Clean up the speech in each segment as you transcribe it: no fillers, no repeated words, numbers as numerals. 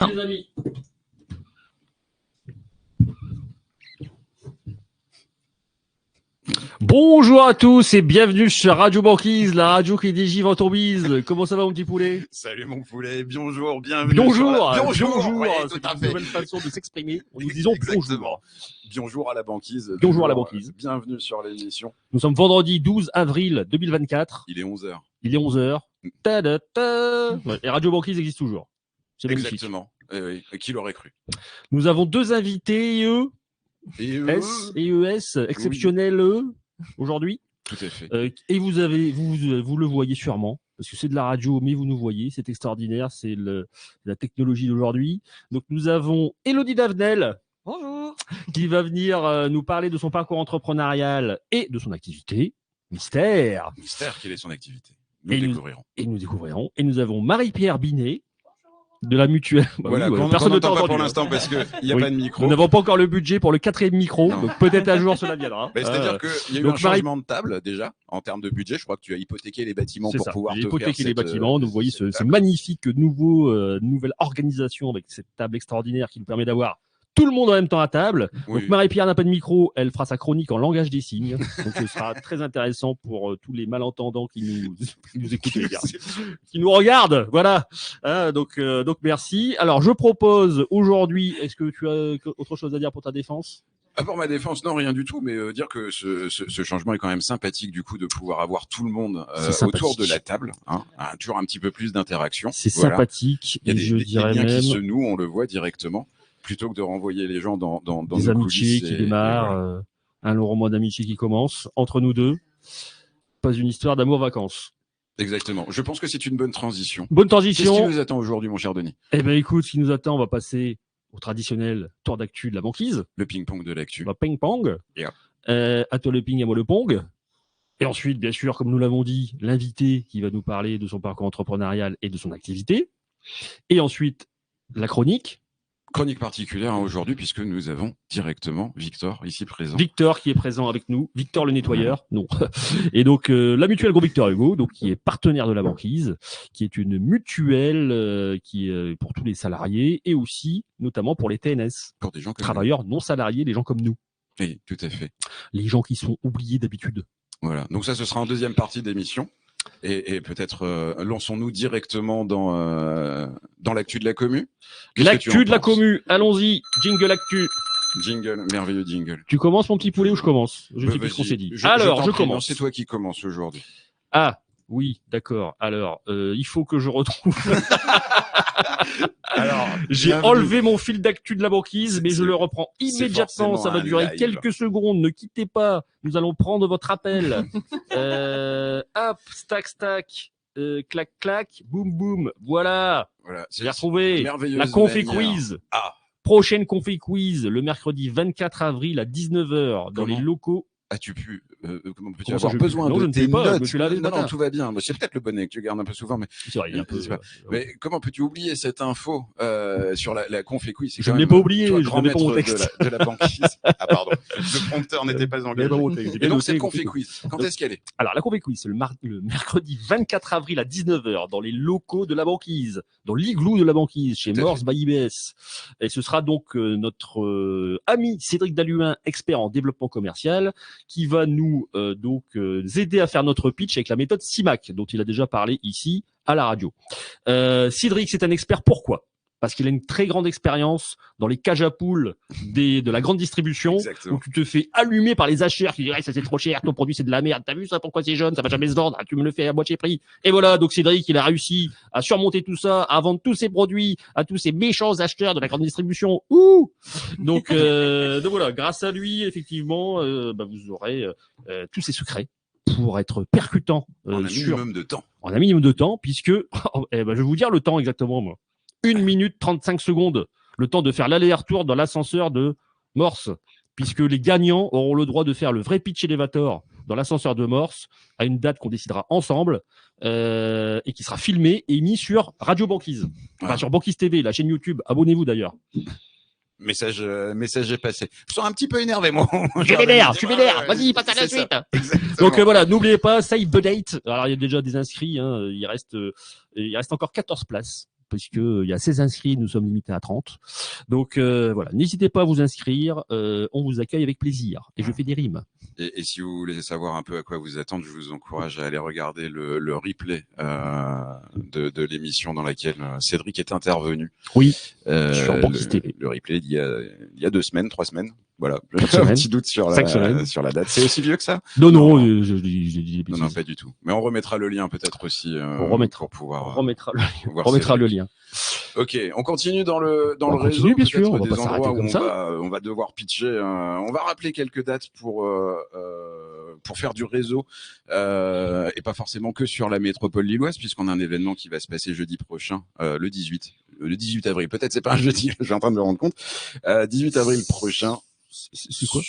Les amis. Bonjour à tous et bienvenue sur Radio Banquise, la radio qui dégivre en tourbise. Comment ça va mon petit poulet? Salut mon poulet, bonjour, bienvenue. Bonjour, Bonjour, ouais, c'est tout à une fait. nouvelle façon de s'exprimer. Nous disons bonjour. Bonjour à la banquise. Bonjour à la banquise. Bienvenue sur l'émission. Nous sommes vendredi 12 avril 2024. Il est 11h. Il est 11h. Et Radio Banquise existe toujours. C'est magnifique. Exactement. Oui. Qui l'aurait cru? Nous avons deux invités S et ES exceptionnels aujourd'hui. Tout à fait. Et vous le voyez sûrement, parce que c'est de la radio, mais vous nous voyez, c'est extraordinaire, c'est la technologie d'aujourd'hui. Donc nous avons Élodie Davenel. Bonjour. Qui va venir nous parler de son parcours entrepreneurial et de son activité. Mystère. Mystère, quelle est son activité? Nous découvrirons. Nous découvrirons. Et nous avons Marie-Pierre Binet. De la mutuelle. Voilà, personne n'entend pas pour l'instant parce qu'il n'y a pas de micro. Nous n'avons pas encore le budget pour le 4e micro, donc peut-être un jour cela viendra. C'est-à-dire qu'il y a eu un changement de table déjà en termes de budget. Je crois que tu as hypothéqué les bâtiments pour pouvoir te faire hypothéqué les bâtiments. Donc vous voyez ce magnifique nouvelle organisation avec cette table extraordinaire qui nous permet d'avoir tout le monde en même temps à table. Oui. Donc Marie-Pierre n'a pas de micro, elle fera sa chronique en langage des signes. Donc ce sera très intéressant pour tous les malentendants qui nous écoutent, qui nous regardent. Voilà. Donc merci. Alors je propose aujourd'hui, est-ce que tu as autre chose à dire pour ta défense? Pour ma défense, non, rien du tout, mais dire que ce changement est quand même sympathique du coup de pouvoir avoir tout le monde autour de la table, toujours un petit peu plus d'interaction. C'est sympathique. Il y a des dirais liens même qui se nouent, on le voit directement. Plutôt que de renvoyer les gens dans des amitiés qui démarrent, voilà. Un long roman d'amitié qui commence entre nous deux, pas une histoire d'amour-vacances. Exactement. Je pense que c'est une bonne transition. Bonne transition. Qu'est-ce qui nous attend aujourd'hui, mon cher Denis? Eh ben, écoute, ce qui nous attend, on va passer au traditionnel tour d'actu de la banquise. Le ping-pong de l'actu. Le ping-pong. Yeah. À toi le ping, à moi le pong. Et ensuite, bien sûr, comme nous l'avons dit, l'invité qui va nous parler de son parcours entrepreneurial et de son activité. Et ensuite, la chronique. Chronique particulière aujourd'hui puisque nous avons directement Victor ici présent. Victor qui est présent avec nous, Victor le nettoyeur, non. Et donc la mutuelle Gros Victor Hugo, donc qui est partenaire de la banquise, qui est une mutuelle qui est pour tous les salariés et aussi notamment pour les TNS, pour des gens comme travailleurs non salariés, les gens comme nous. Oui, tout à fait. Les gens qui sont oubliés d'habitude. Voilà. Donc ça, ce sera en deuxième partie d'émission. Et peut-être lançons-nous directement dans l'actu de la commu. L'actu de la commu, allons-y, jingle actu. Jingle, merveilleux jingle. Tu commences mon petit poulet ou je commence? Je ne sais plus ce qu'on s'est dit. Alors, je commence. C'est toi qui commence aujourd'hui. Ah, oui, d'accord. Alors, il faut que je retrouve... Alors, j'ai enlevé mon fil d'actu de la banquise, mais je le reprends immédiatement. Ça va durer quelques secondes. Ne quittez pas. Nous allons prendre votre appel. Hop, stack, clac, clac, boum, boum. Voilà. J'ai retrouvé la Confé Quiz. Prochaine Confé Quiz, le mercredi 24 avril à 19h dans les locaux. As-tu pu comment peux-tu avoir besoin de tes notes? Non, tout va bien. C'est peut-être le bonnet que tu gardes un peu souvent, mais c'est vrai, un peu. Mais comment peux-tu oublier cette info sur la Confé Quiz? Je ne l'ai pas oublié. Je grand n'ai pas mon texte de la banquise. Ah pardon, le prompteur n'était pas engagé. Et donc cette Confé Quiz, quand est-ce qu'elle est? Alors la Confé Quiz, c'est le mercredi 24 avril à 19h dans les locaux de la banquise, dans l'igloo de la banquise chez Morse by IBS. Et ce sera donc notre ami Cédric Daluin, expert en développement commercial, qui va nous aider à faire notre pitch avec la méthode CIMAC, dont il a déjà parlé ici à la radio. Cédric, c'est un expert. Pourquoi? Parce qu'il a une très grande expérience dans les cages à poules de la grande distribution. Exactement. Où tu te fais allumer par les acheteurs qui disent ça c'est trop cher, ton produit c'est de la merde, t'as vu ça, pourquoi c'est jaune, ça va jamais se vendre, tu me le fais à moitié prix. Et voilà, donc Cédric il a réussi à surmonter tout ça, à vendre tous ses produits à tous ces méchants acheteurs de la grande distribution. Donc voilà, grâce à lui effectivement vous aurez tous ces secrets pour être percutant en un minimum de temps. En un minimum de temps, puisque je vais vous dire le temps exactement moi. 1 minute 35 secondes, le temps de faire l'aller-retour dans l'ascenseur de Morse, puisque les gagnants auront le droit de faire le vrai pitch elevator dans l'ascenseur de Morse à une date qu'on décidera ensemble et qui sera filmé et mis sur Radio Banquise, enfin sur Banquise TV, la chaîne YouTube. Abonnez-vous d'ailleurs. Message est passé. Je sens un petit peu énervé, moi. Je suis vénère. Vas-y, passe à la suite. Donc voilà, n'oubliez pas, save the date. Alors il y a déjà des inscrits, il reste encore 14 places puisque il y a 16 inscrits, nous sommes limités à 30. Donc voilà, n'hésitez pas à vous inscrire, on vous accueille avec plaisir. Et je fais des rimes. Et si vous voulez savoir un peu à quoi vous attendre, je vous encourage à aller regarder le replay de l'émission dans laquelle Cédric est intervenu. Oui, sur Banquise TV. Le replay il y a 2 semaines, 3 semaines. Voilà, j'ai un petit doute sur la date. C'est aussi vieux que ça? Non, je dis des bêtises. Non, pas du tout. Mais on remettra le lien peut-être aussi pour pouvoir. On remettra le lien. Ok, on continue dans le réseau. Bien sûr, on va pas s'arrêter comme ça. On va devoir pitcher. On va rappeler quelques dates pour faire du réseau et pas forcément que sur la métropole lilloise, puisqu'on a un événement qui va se passer jeudi prochain, le 18 avril. Peut-être c'est pas un jeudi, je suis en train de me rendre compte. 18 avril prochain. C'est quoi?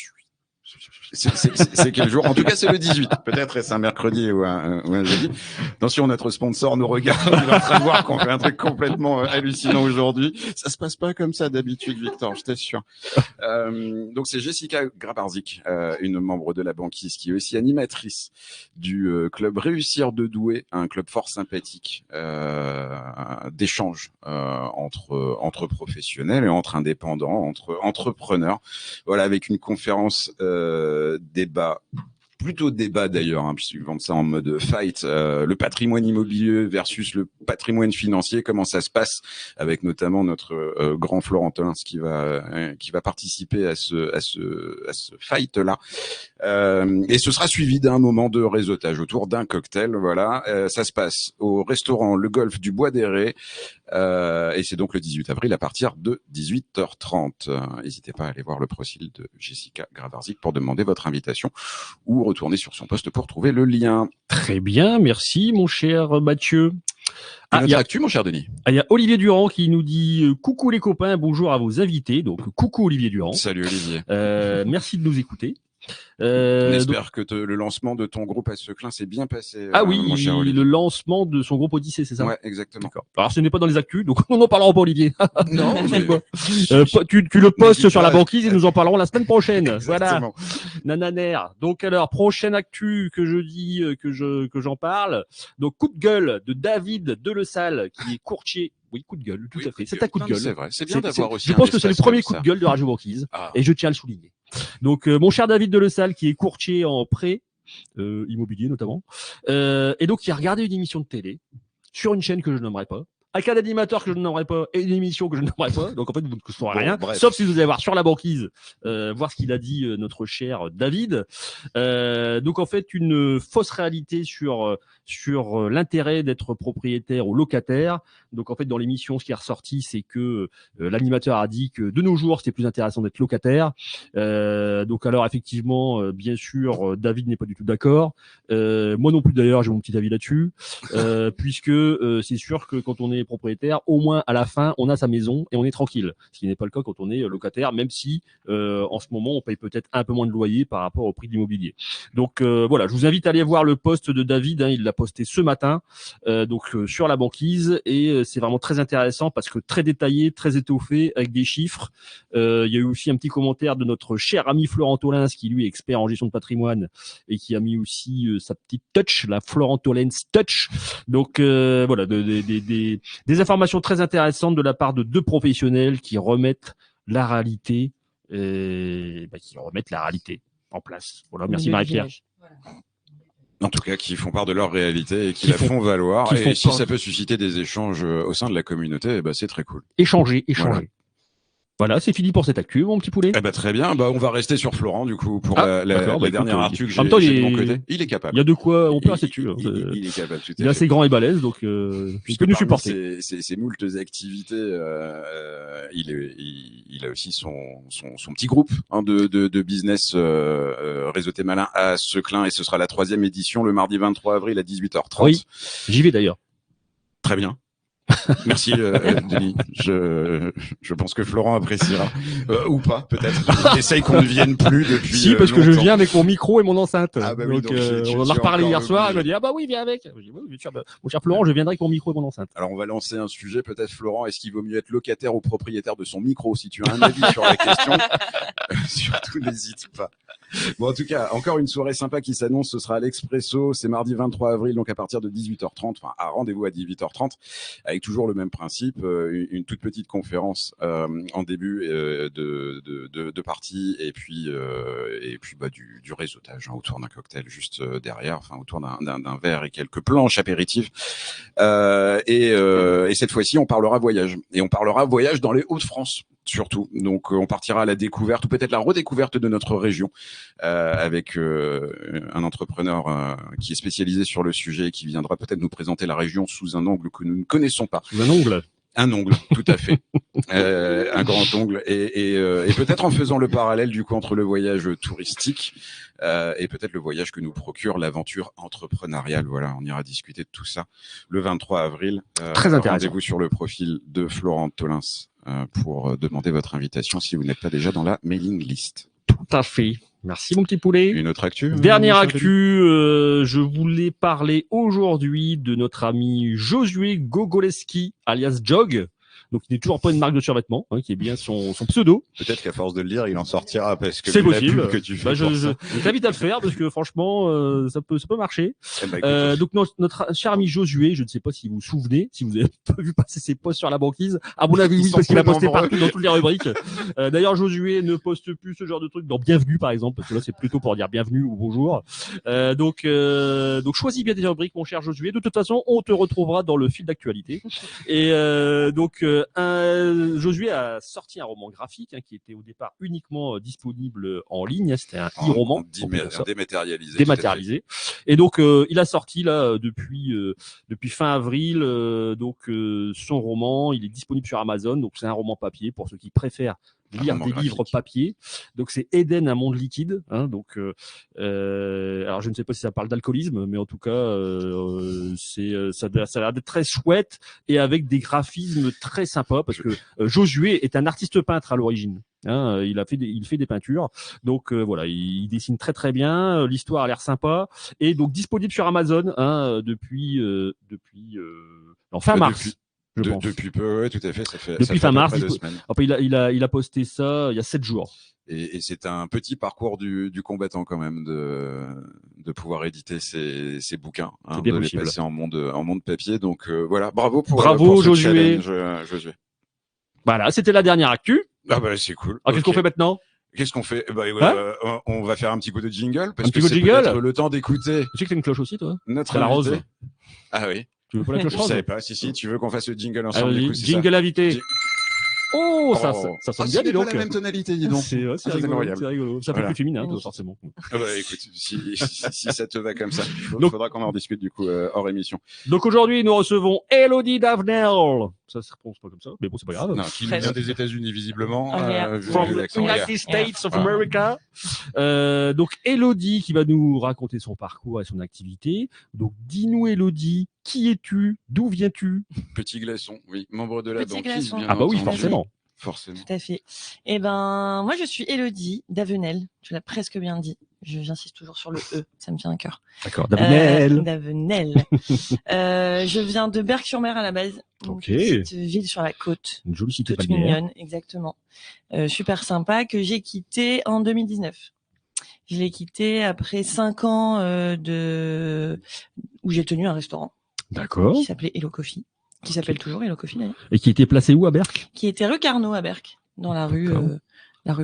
C'est quel jour? En tout cas, c'est le 18. Peut-être c'est un mercredi ou un jeudi. Attention, notre sponsor nous regarde. Il est en train de voir qu'on fait un truc complètement hallucinant aujourd'hui. Ça se passe pas comme ça d'habitude, Victor, je t'assure. Donc, c'est Jessica Grabarzik, une membre de la banquise qui est aussi animatrice du club Réussir de Douai, un club fort sympathique d'échange entre professionnels et entre indépendants, entre entrepreneurs. Voilà, avec une conférence débat d'ailleurs, hein, puisqu'ils vendent ça en mode fight, le patrimoine immobilier versus le patrimoine financier, comment ça se passe, avec notamment notre grand Florent Tolins qui va participer à ce fight là, et ce sera suivi d'un moment de réseautage autour d'un cocktail. Voilà, ça se passe au restaurant Le Golf du Bois des Rés. Et c'est donc le 18 avril à partir de 18h30. N'hésitez pas à aller voir le profil de Jessica Grabarzik pour demander votre invitation ou retourner sur son poste pour trouver le lien. Très bien, merci mon cher Mathieu. Il y a actu, mon cher Denis. Il y a Olivier Durand qui nous dit coucou les copains, bonjour à vos invités. Donc coucou Olivier Durand. Salut Olivier. Merci de nous écouter. On espère que le lancement de ton groupe à Seclin s'est bien passé. Ah oui, le lancement de son groupe Odyssée, c'est ça? Ouais, exactement. D'accord. Alors ce n'est pas dans les actus, donc on n'en parlera pas, Olivier. Non, mais... tu le postes sur la banquise et nous en parlerons la semaine prochaine. Exactement. Voilà. Nananer. Donc alors, prochaine actu que je dis, que j'en parle. Donc coup de gueule de David Delesalle, qui est courtier. Oui, coup de gueule, tout à fait. C'est un coup de gueule. C'est vrai. C'est bien d'avoir aussi. Je pense que c'est le premier coup de gueule de Radio Banquise. Et je tiens à le souligner. Donc, mon cher David Delesalle, qui est courtier en prêt immobilier notamment, et donc qui a regardé une émission de télé sur une chaîne que je nommerai pas, avec un animateur que je ne nommerai pas et une émission que je ne nommerai pas. Donc en fait, vous ne saurez rien, sauf si vous allez voir sur la banquise, voir ce qu'il a dit notre cher David. Donc en fait, une fausse réalité sur l'intérêt d'être propriétaire ou locataire. Donc en fait, dans l'émission, ce qui est ressorti, c'est que l'animateur a dit que de nos jours, c'était plus intéressant d'être locataire. Donc alors effectivement, bien sûr, David n'est pas du tout d'accord. Moi non plus d'ailleurs, j'ai mon petit avis là-dessus, puisque c'est sûr que quand on est propriétaire, au moins à la fin, on a sa maison et on est tranquille. Ce qui n'est pas le cas quand on est locataire, même si en ce moment, on paye peut-être un peu moins de loyer par rapport au prix de l'immobilier. Donc voilà, je vous invite à aller voir le post de David. Hein, il l'a posté ce matin, sur la banquise, et c'est vraiment très intéressant parce que très détaillé, très étoffé, avec des chiffres. Il y a eu aussi un petit commentaire de notre cher ami Florent Tolins, qui lui est expert en gestion de patrimoine et qui a mis aussi sa petite touch, la Florent Tolins touch. Donc voilà, des informations très intéressantes de la part de deux professionnels qui remettent la réalité, en place. Voilà, merci Marie-Pierre. En tout cas, qui font part de leur réalité et qui la font valoir. Et si ça peut susciter des échanges au sein de la communauté, c'est très cool. Échanger. Voilà, c'est fini pour cette actu, mon petit poulet. Très bien. On va rester sur Florent, du coup, pour la dernière actu que j'ai de mon côté. Il est capable. Il y a de quoi, on peut rester dessus. Il est capable, tout à fait. Il est assez grand et balèze, donc il peut nous supporter. Ces moultes activités, il a aussi son petit groupe de business Réseauté Malin à Seclin, et ce sera la 3e édition le mardi 23 avril à 18h30. Oui, j'y vais d'ailleurs. Très bien. Merci Denis. Je pense que Florent appréciera ou pas, peut-être. Essaye qu'on ne vienne plus depuis. Si, parce que je viens avec mon micro et mon enceinte. Oui, donc on en a reparlé hier soir. Il m'a dit oui, viens avec. Je dis, oui, mon cher Florent, je viendrai avec mon micro et mon enceinte. Alors on va lancer un sujet, peut-être Florent. Est-ce qu'il vaut mieux être locataire ou propriétaire de son micro? Si tu as un avis sur la question, surtout n'hésite pas. Bon, en tout cas, encore une soirée sympa qui s'annonce. Ce sera à l'Expresso. C'est mardi 23 avril, donc à partir de 18h30. Enfin, à rendez-vous à 18h30, avec toujours le même principe, une toute petite conférence en début de partie, et puis bah, du réseautage autour d'un cocktail juste derrière, enfin autour d'un verre et quelques planches apéritives. Et cette fois-ci, on parlera voyage. Et on parlera voyage dans les Hauts-de-France. Surtout, donc on partira à la découverte ou peut-être la redécouverte de notre région avec un entrepreneur qui est spécialisé sur le sujet et qui viendra peut-être nous présenter la région sous un angle que nous ne connaissons pas. Sous un ongle. Un ongle, tout à fait, un grand ongle, et peut-être en faisant le parallèle du coup entre le voyage touristique et peut-être le voyage que nous procure l'aventure entrepreneuriale. Voilà, on ira discuter de tout ça le 23 avril. Très intéressant. Rendez-vous sur le profil de Florent Tolins pour demander votre invitation si vous n'êtes pas déjà dans la mailing list. Tout à fait. Merci mon petit poulet. Une autre actu. Dernière actu, je voulais parler aujourd'hui de notre ami Josué Gogoleski, alias Jog. Donc, il n'est toujours pas une marque de survêtements, qui est bien son pseudo. Peut-être qu'à force de le lire, il en sortira parce que c'est vu la possible. pub que tu fais. Je t'invite à le faire parce que franchement, ça peut marcher. Donc, notre cher ami Josué, je ne sais pas si vous vous souvenez, si vous avez pas vu passer ses posts sur la banquise. À mon avis, oui, parce qu'il a posté partout dans toutes les rubriques. D'ailleurs, Josué ne poste plus ce genre de trucs dans Bienvenue, par exemple, parce que là, c'est plutôt pour dire bienvenue ou bonjour. Donc, choisis bien des rubriques, mon cher Josué. De toute façon, on te retrouvera dans le fil d'actualité. Et Josué a sorti un roman graphique qui était au départ uniquement disponible en ligne. C'était un e-roman dématérialisé. Et donc il a sorti là depuis fin avril son roman. Il est disponible sur Amazon. Donc c'est un roman papier pour ceux qui préfèrent lire des livres papier. Donc c'est Eden, un monde liquide. Alors je ne sais pas si ça parle d'alcoolisme, mais en tout cas ça a l'air d'être très chouette et avec des graphismes très sympas parce que Josué est un artiste peintre à l'origine. Il fait des peintures. Donc voilà, il dessine très très bien. L'histoire a l'air sympa et donc disponible sur Amazon depuis fin mars. Depuis peu, ouais, tout à fait. Depuis fin mars. 2 semaines. Après, il a posté ça il y a 7 jours. Et c'est un petit parcours du combattant quand même de pouvoir éditer ces bouquins, de les passer en monde papier. Donc voilà, bravo pour Josué. Josué. Voilà, c'était la dernière actu. Ah bah c'est cool. Qu'est-ce qu'on fait maintenant? Qu'est-ce qu'on fait? On va faire un petit coup de jingle parce que c'est peut-être le temps d'écouter. Tu sais que t'as une cloche aussi, toi? Notre la rose. Ah oui. Tu veux pas la cloche rose? Je savais pas. Si, tu veux qu'on fasse le jingle ensemble. Du coup, jingle invité. Ça sonne bien, dis donc. C'est pas la même tonalité, dis donc. C'est rigolo. Ça fait plus féminin, forcément. Écoute, si ça te va comme ça, il faudra qu'on en discute, du coup, hors émission. Donc aujourd'hui, nous recevons Elodie Davenel. Ça se prononce pas comme ça, mais bon, c'est pas grave. Non, qui nous vient des États-Unis, visiblement. From the United States of America. Donc Elodie qui va nous raconter son parcours et son activité. Donc dis-nous, Elodie, qui es-tu? D'où viens-tu? Petit glaçon, oui, membre de la banquise. Ah bah oui, forcément. Tout à fait. Eh ben, moi, je suis Elodie Davenel. Tu l'as presque bien dit. J'insiste toujours sur le E. Ça me tient à cœur. D'accord. Davenel. Je viens de Berck-sur-Mer à la base. Ok. Une petite ville sur la côte. Une jolie cité toute mignonne, exactement. Super sympa que j'ai quitté en 2019. Je l'ai quitté après 5 ans où j'ai tenu un restaurant. D'accord. Qui s'appelait Hello Coffee. Qui s'appelle toujours Hello Coffee d'ailleurs. Et qui était placé où à Berck? Qui était rue Carnot à Berck, dans la rue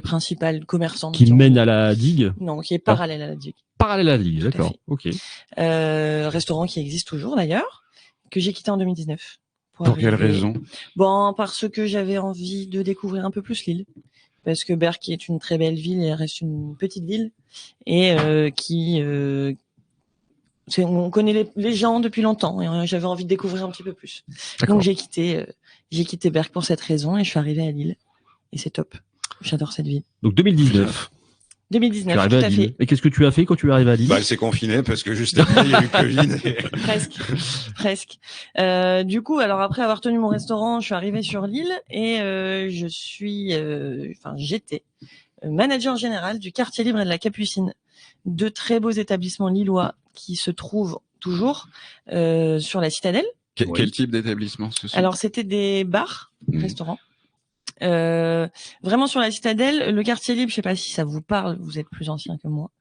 principale commerçante. Qui mène à la digue? Non, qui est parallèle à la digue. Parallèle à la digue, d'accord. Ok. Restaurant qui existe toujours d'ailleurs, que j'ai quitté en 2019. Pour quelle raison? Bon, parce que j'avais envie de découvrir un peu plus l'île. Parce que Berck est une très belle ville et reste une petite ville et on connaît les gens depuis longtemps et j'avais envie de découvrir un petit peu plus. Donc j'ai quitté Berck pour cette raison et je suis arrivée à Lille et c'est top. J'adore cette ville. Donc 2019. 2019, tout à fait. Et qu'est-ce que tu as fait quand tu es arrivé à Lille? Elle s'est confinée parce que juste après il y a eu Covid. Presque. Du coup, alors après avoir tenu mon restaurant, je suis arrivée sur Lille et j'étais manager général du quartier libre et de la Capucine. 2 très beaux établissements lillois qui se trouvent toujours sur la Citadelle. Quel type d'établissement ce sont? Alors c'était des bars, restaurants. Vraiment sur la Citadelle, le quartier libre, je sais pas si ça vous parle, vous êtes plus ancien que moi.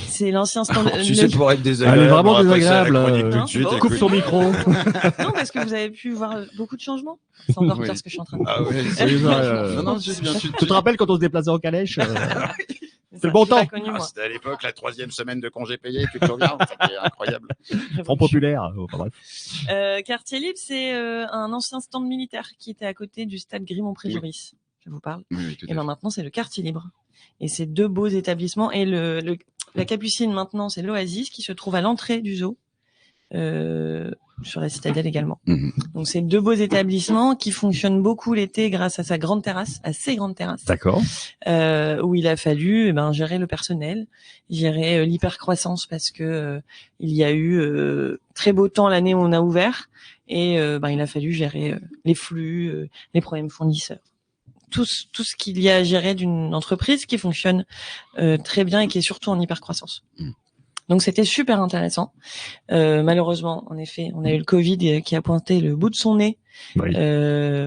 C'est l'ancien stand. Tu sais, pour être Elle désagréable. est vraiment on va passer à la désagréable. chronique tout de Non, suite, c'est bon. Coupe écoute. ton micro. Non, parce que vous avez pu voir beaucoup de changements. C'est encore Oui. pire ce que je suis en train de dire. Ah ouais, C'est ça, non, non, c'est bien. Tu te rappelles quand on se déplaçait en calèche C'est le bon j'ai pas temps. connu, Ah, moi. c'était à l'époque la 3e semaine de congé payé, tu te souviens? C'était incroyable. Front populaire. Enfin, bref. Quartier libre, c'est un ancien stand militaire qui était à côté du stade Grimont-Pré-Joris. Je vous parle. Oui, oui, tout Et à ben fait. maintenant, c'est le quartier libre. Et c'est 2 beaux établissements. Et la Capucine, maintenant, c'est l'Oasis qui se trouve à l'entrée du zoo, sur la Citadelle également. Mhm. Donc, c'est 2 beaux établissements qui fonctionnent beaucoup l'été grâce à sa grande terrasse, à ses grandes terrasses, D'accord. où il a fallu gérer le personnel, gérer l'hypercroissance parce que il y a eu très beau temps l'année où on a ouvert et il a fallu gérer les flux, les problèmes fournisseurs. Tout ce qu'il y a à gérer d'une entreprise qui fonctionne très bien et qui est surtout en hypercroissance. Donc c'était super intéressant. Malheureusement, en effet, on a eu le Covid qui a pointé le bout de son nez Oui.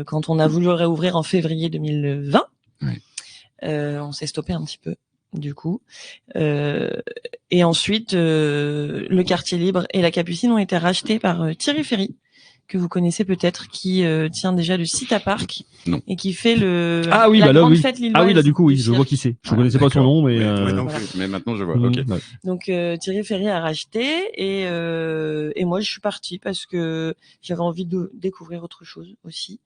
quand on a voulu réouvrir en février 2020. Oui. On s'est stoppé un petit peu du coup. Et ensuite, le quartier libre et la Capucine ont été rachetés par Thierry Ferry, que vous connaissez peut-être, qui tient déjà le site à Parc Non. et qui fait la Là, grande oui. fête lilloise Ah oui, là, du coup, oui, du je vois cirque. qui c'est. Je Ouais, connaissais pas son d'accord. nom, mais. Moi non Voilà. plus, mais maintenant je vois. Ok. ouais. Donc Thierry Ferry a racheté et moi je suis partie parce que j'avais envie de découvrir autre chose aussi,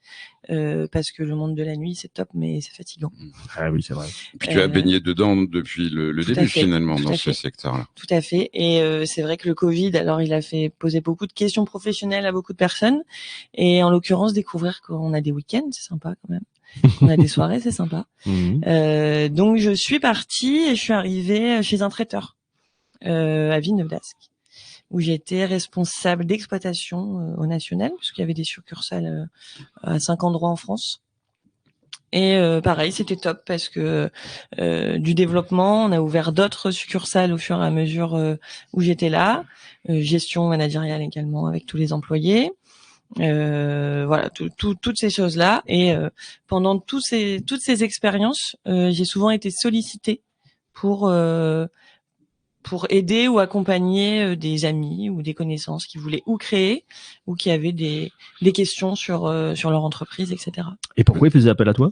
parce que le monde de la nuit c'est top mais c'est fatigant. Ah oui, c'est vrai. Puis tu as baigné dedans depuis le tout à début fait, finalement tout dans à ce fait. secteur-là. Tout à fait. Et c'est vrai que le Covid, alors il a fait poser beaucoup de questions professionnelles à beaucoup de personnes. Et en l'occurrence, découvrir qu'on a des week-ends, c'est sympa quand même. On a des soirées, c'est sympa. Mhm. Donc je suis partie et je suis arrivée chez un traiteur à Villeneuve-d'Ascq, où j'étais responsable d'exploitation au national, puisqu'il y avait des succursales à 5 endroits en France. Et pareil, c'était top parce que du développement, on a ouvert d'autres succursales au fur et à mesure où j'étais là, gestion managériale également avec tous les employés, voilà, toutes ces choses-là. Et pendant toutes ces expériences, j'ai souvent été sollicitée pour aider ou accompagner des amis ou des connaissances qui voulaient ou créer ou qui avaient des questions sur leur entreprise, etc. Et pourquoi il faisait appel à toi?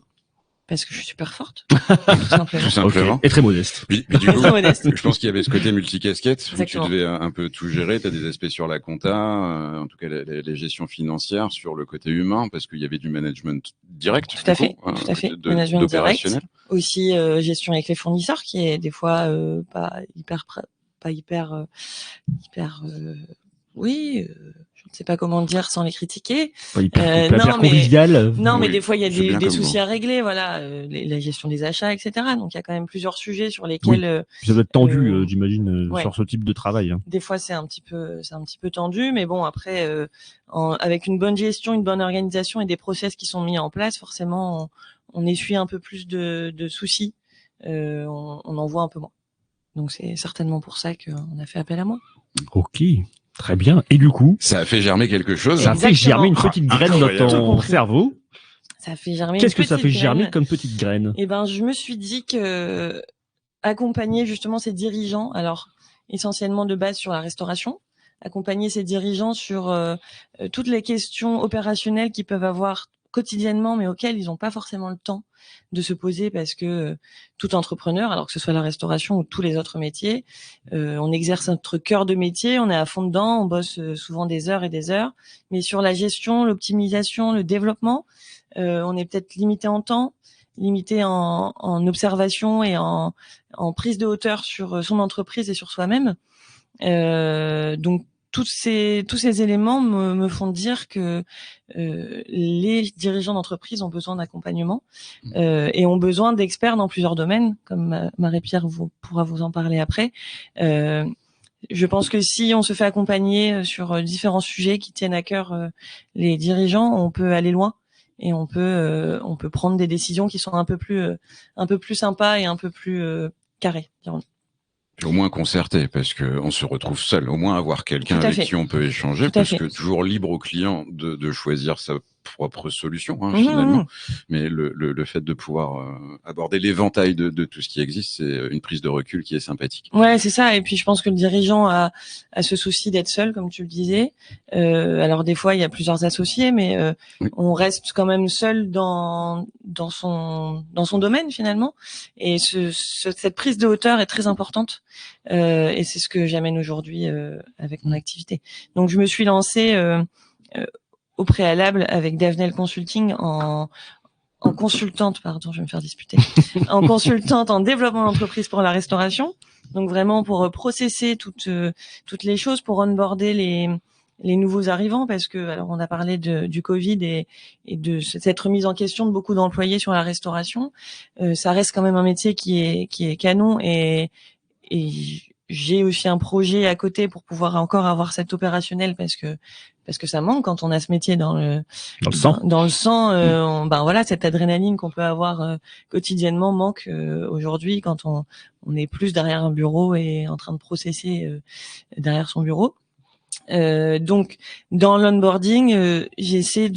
Parce que je suis super forte, tout simplement. Tout simplement. Ok. Et très modeste. Puis du coup, Très modeste. je pense qu'il y avait ce côté multicasquette où tu Exactement. devais un peu tout gérer. Tu as des aspects sur la compta, en tout cas les gestions financières, sur le côté humain, parce qu'il y avait du management direct. Tout à fait, du coup, tout à fait. de- Management d'opérationnel. Aussi gestion avec les fournisseurs, qui est des fois pas hyper, je ne sais pas comment dire sans les critiquer. Pas hyper non, mais- convivial. Non, mais Oui, des fois il y a c'est bien des comme soucis mot. à régler, voilà, la gestion des achats, etc. Donc il y a quand même plusieurs sujets sur lesquels Ça doit être tendu, j'imagine, ouais. sur ce type de travail. Hein. des fois c'est un petit peu tendu, mais bon après avec une bonne gestion, une bonne organisation et des process qui sont mis en place, forcément on essuie un peu plus de soucis, on en voit un peu moins. Donc c'est certainement pour ça qu'on a fait appel à moi. Ok, très bien. Et du coup, Ça a fait germer quelque chose. ça a fait Exactement. germer une petite graine dans Incroyable. ton cerveau. Ça fait germer. Qu'est-ce une que ça fait petite germer graine. comme petite graine? Eh ben je me suis dit que accompagner justement ces dirigeants, alors essentiellement de base sur la restauration, accompagner ces dirigeants sur toutes les questions opérationnelles qu'ils peuvent avoir quotidiennement, mais auxquelles ils n'ont pas forcément le temps de se poser parce que tout entrepreneur, alors que ce soit la restauration ou tous les autres métiers, on exerce notre cœur de métier, on est à fond dedans, on bosse souvent des heures et des heures, mais sur la gestion, l'optimisation, le développement, on est peut-être limité en temps, limité en observation et en prise de hauteur sur son entreprise et sur soi-même. Donc tous ces éléments me font dire que les dirigeants d'entreprise ont besoin d'accompagnement et ont besoin d'experts dans plusieurs domaines, comme Marie-Pierre pourra vous en parler après. Je pense que si on se fait accompagner sur différents sujets qui tiennent à cœur les dirigeants, on peut aller loin et on peut prendre des décisions qui sont un peu plus sympas et un peu plus carrées, dirons-nous. Puis au moins concerté, parce que on se retrouve seul. Au moins avoir quelqu'un Tout à avec fait. qui on peut échanger, Tout à parce fait. que toujours libre au client de choisir sa propres solutions finalement. Mais le fait de pouvoir aborder l'éventail de tout ce qui existe, c'est une prise de recul qui est sympathique. Ouais, c'est ça. Et puis je pense que le dirigeant a ce souci d'être seul, comme tu le disais. Alors des fois il y a plusieurs associés, mais Oui. on reste quand même seul dans son domaine finalement. Et cette prise de hauteur est très importante. Et c'est ce que j'amène aujourd'hui avec mon activité. Donc je me suis lancée au préalable avec Davenel Consulting en consultante, pardon, je vais me faire disputer, en consultante en développement d'entreprise pour la restauration. Donc vraiment pour processer toutes les choses, pour onboarder les nouveaux arrivants, parce que alors on a parlé du Covid et de cette remise en question de beaucoup d'employés sur la restauration. Ça reste quand même un métier qui est canon et j'ai aussi un projet à côté pour pouvoir encore avoir cet opérationnel parce que ça manque quand on a ce métier dans le sang. dans le sang. Ben voilà, cette adrénaline qu'on peut avoir quotidiennement manque aujourd'hui quand on est plus derrière un bureau et en train de processer derrière son bureau. Donc dans l'onboarding, j'essaie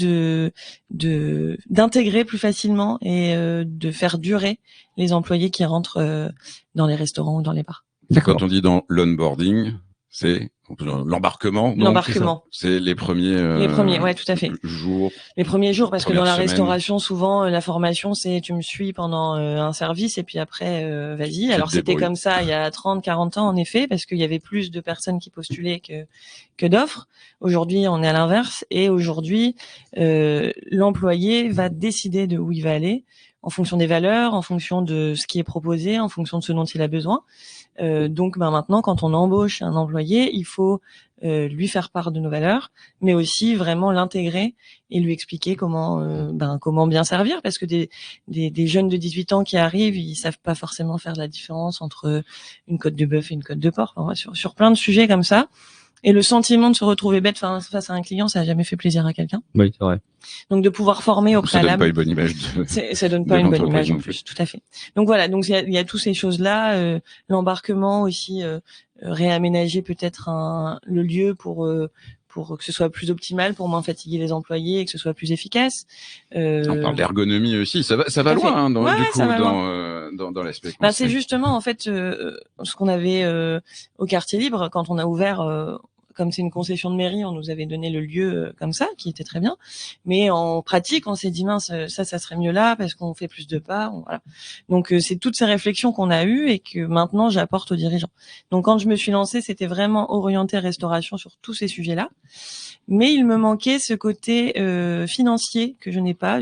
d'intégrer plus facilement et de faire durer les employés qui rentrent dans les restaurants ou dans les bars. Quand on dit dans l'onboarding, c'est l'embarquement. L'embarquement. C'est les premiers. Ouais, tout à fait. Jours. Les premiers jours, parce que dans la semaine. restauration, souvent la formation, c'est tu me suis pendant un service et puis après, vas-y. Alors c'était comme ça il y a 30, 40 ans en effet, parce qu'il y avait plus de personnes qui postulaient que d'offres. Aujourd'hui, on est à l'inverse et aujourd'hui, l'employé va décider de où il va aller en fonction des valeurs, en fonction de ce qui est proposé, en fonction de ce dont il a besoin. Donc maintenant, quand on embauche un employé, il faut lui faire part de nos valeurs, mais aussi vraiment l'intégrer et lui expliquer comment bien servir, parce que des jeunes de 18 ans qui arrivent, ils savent pas forcément faire la différence entre une côte de bœuf et une côte de porc. Enfin, sur plein de sujets comme ça. Et le sentiment de se retrouver bête face à un client, ça a jamais fait plaisir à quelqu'un. Oui, c'est vrai. Donc de pouvoir former au préalable. Ça donne pas une bonne image. Ça donne pas une bonne image en plus, tout à fait. Donc voilà, donc il y a toutes ces choses-là, l'embarquement aussi, réaménager peut-être le lieu pour que ce soit plus optimal, pour moins fatiguer les employés et que ce soit plus efficace. On parle d'ergonomie aussi, ça va loin dans l'aspect. C'est justement en fait ce qu'on avait au quartier libre quand on a ouvert. Comme c'est une concession de mairie, on nous avait donné le lieu comme ça, qui était très bien. Mais en pratique, on s'est dit mince, ça serait mieux là parce qu'on fait plus de pas. Voilà. Donc c'est toutes ces réflexions qu'on a eues et que maintenant j'apporte aux dirigeants. Donc quand je me suis lancée, c'était vraiment orienté restauration sur tous ces sujets-là. Mais il me manquait ce côté financier que je n'ai pas.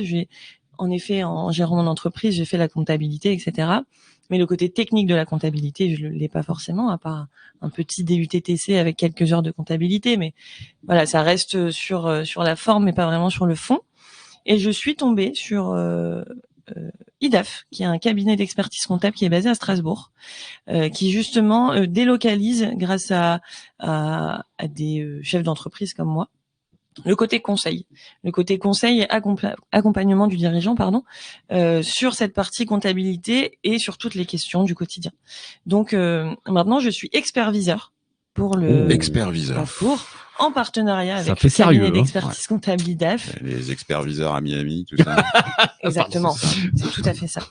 En effet, en gérant mon entreprise, j'ai fait la comptabilité, etc. Mais le côté technique de la comptabilité, je ne l'ai pas forcément, à part un petit DUT-TC avec quelques heures de comptabilité. Mais voilà, ça reste sur la forme, mais pas vraiment sur le fond. Et je suis tombée sur IDAF, qui est un cabinet d'expertise comptable qui est basé à Strasbourg, qui justement délocalise grâce à des chefs d'entreprise comme moi. Le côté conseil et accompagnement du dirigeant, sur cette partie comptabilité et sur toutes les questions du quotidien. Donc maintenant, je suis expert-viseur pour en partenariat avec le cabinet d'expertise comptable IDAF. Les experts-viseurs à Miami, tout ça. Exactement, c'est tout à fait ça.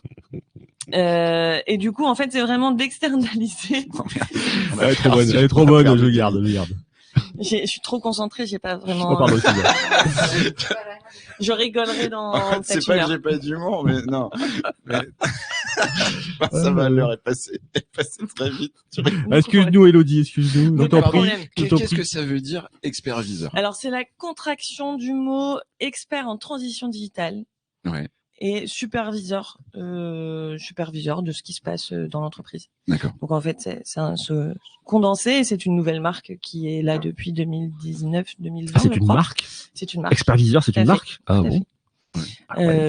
Et du coup, en fait, c'est vraiment d'externaliser. Elle est trop bonne, je garde. Je suis trop concentrée, j'ai pas vraiment. Oh, pardon, je rigolerai dans. C'est pas que j'ai pas d'humour, mais non. Ça va, l'heure est passée très vite. Excuse-nous, Elodie, excuse-nous. Qu'est-ce que ça veut dire expert-viseur? Alors, c'est la contraction du mot expert en transition digitale. Ouais. Et superviseur de ce qui se passe dans l'entreprise. D'accord. Donc en fait, c'est un condensé et c'est une nouvelle marque qui est là depuis 2019-2020. C'est une marque. C'est une marque. Expertviseur, c'est une marque. Ah bon.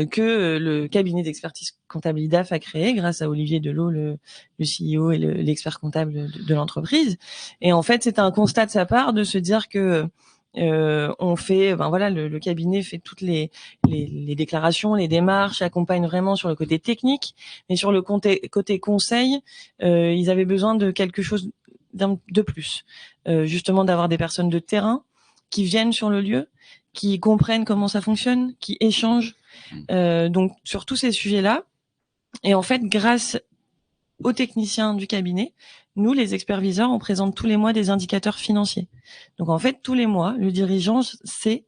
Que le cabinet d'expertise comptable IDAF a créé grâce à Olivier Delot, le CEO et l'expert comptable de l'entreprise. Et en fait, c'est un constat de sa part de se dire que on fait, le cabinet fait toutes les déclarations, les démarches, accompagne vraiment sur le côté technique, mais sur le côté conseil, ils avaient besoin de quelque chose de plus, justement d'avoir des personnes de terrain qui viennent sur le lieu qui comprennent comment ça fonctionne, qui échangent. Donc sur tous ces sujets-là. Et en fait, grâce aux techniciens du cabinet, nous, les experts-viseurs, on présente tous les mois des indicateurs financiers. Donc en fait, tous les mois, le dirigeant sait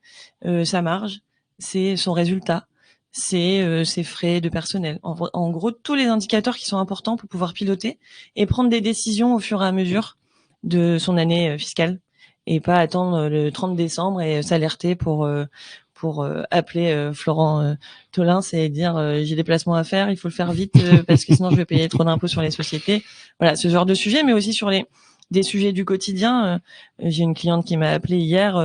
sa marge, c'est son résultat, c'est ses frais de personnel. En gros, tous les indicateurs qui sont importants pour pouvoir piloter et prendre des décisions au fur et à mesure de son année fiscale et pas attendre le 30 décembre et s'alerter pour appeler Florent Tholins et dire j'ai des placements à faire, il faut le faire vite parce que sinon je vais payer trop d'impôts sur les sociétés. Voilà, ce genre de sujet, mais aussi sur des sujets du quotidien. J'ai une cliente qui m'a appelé hier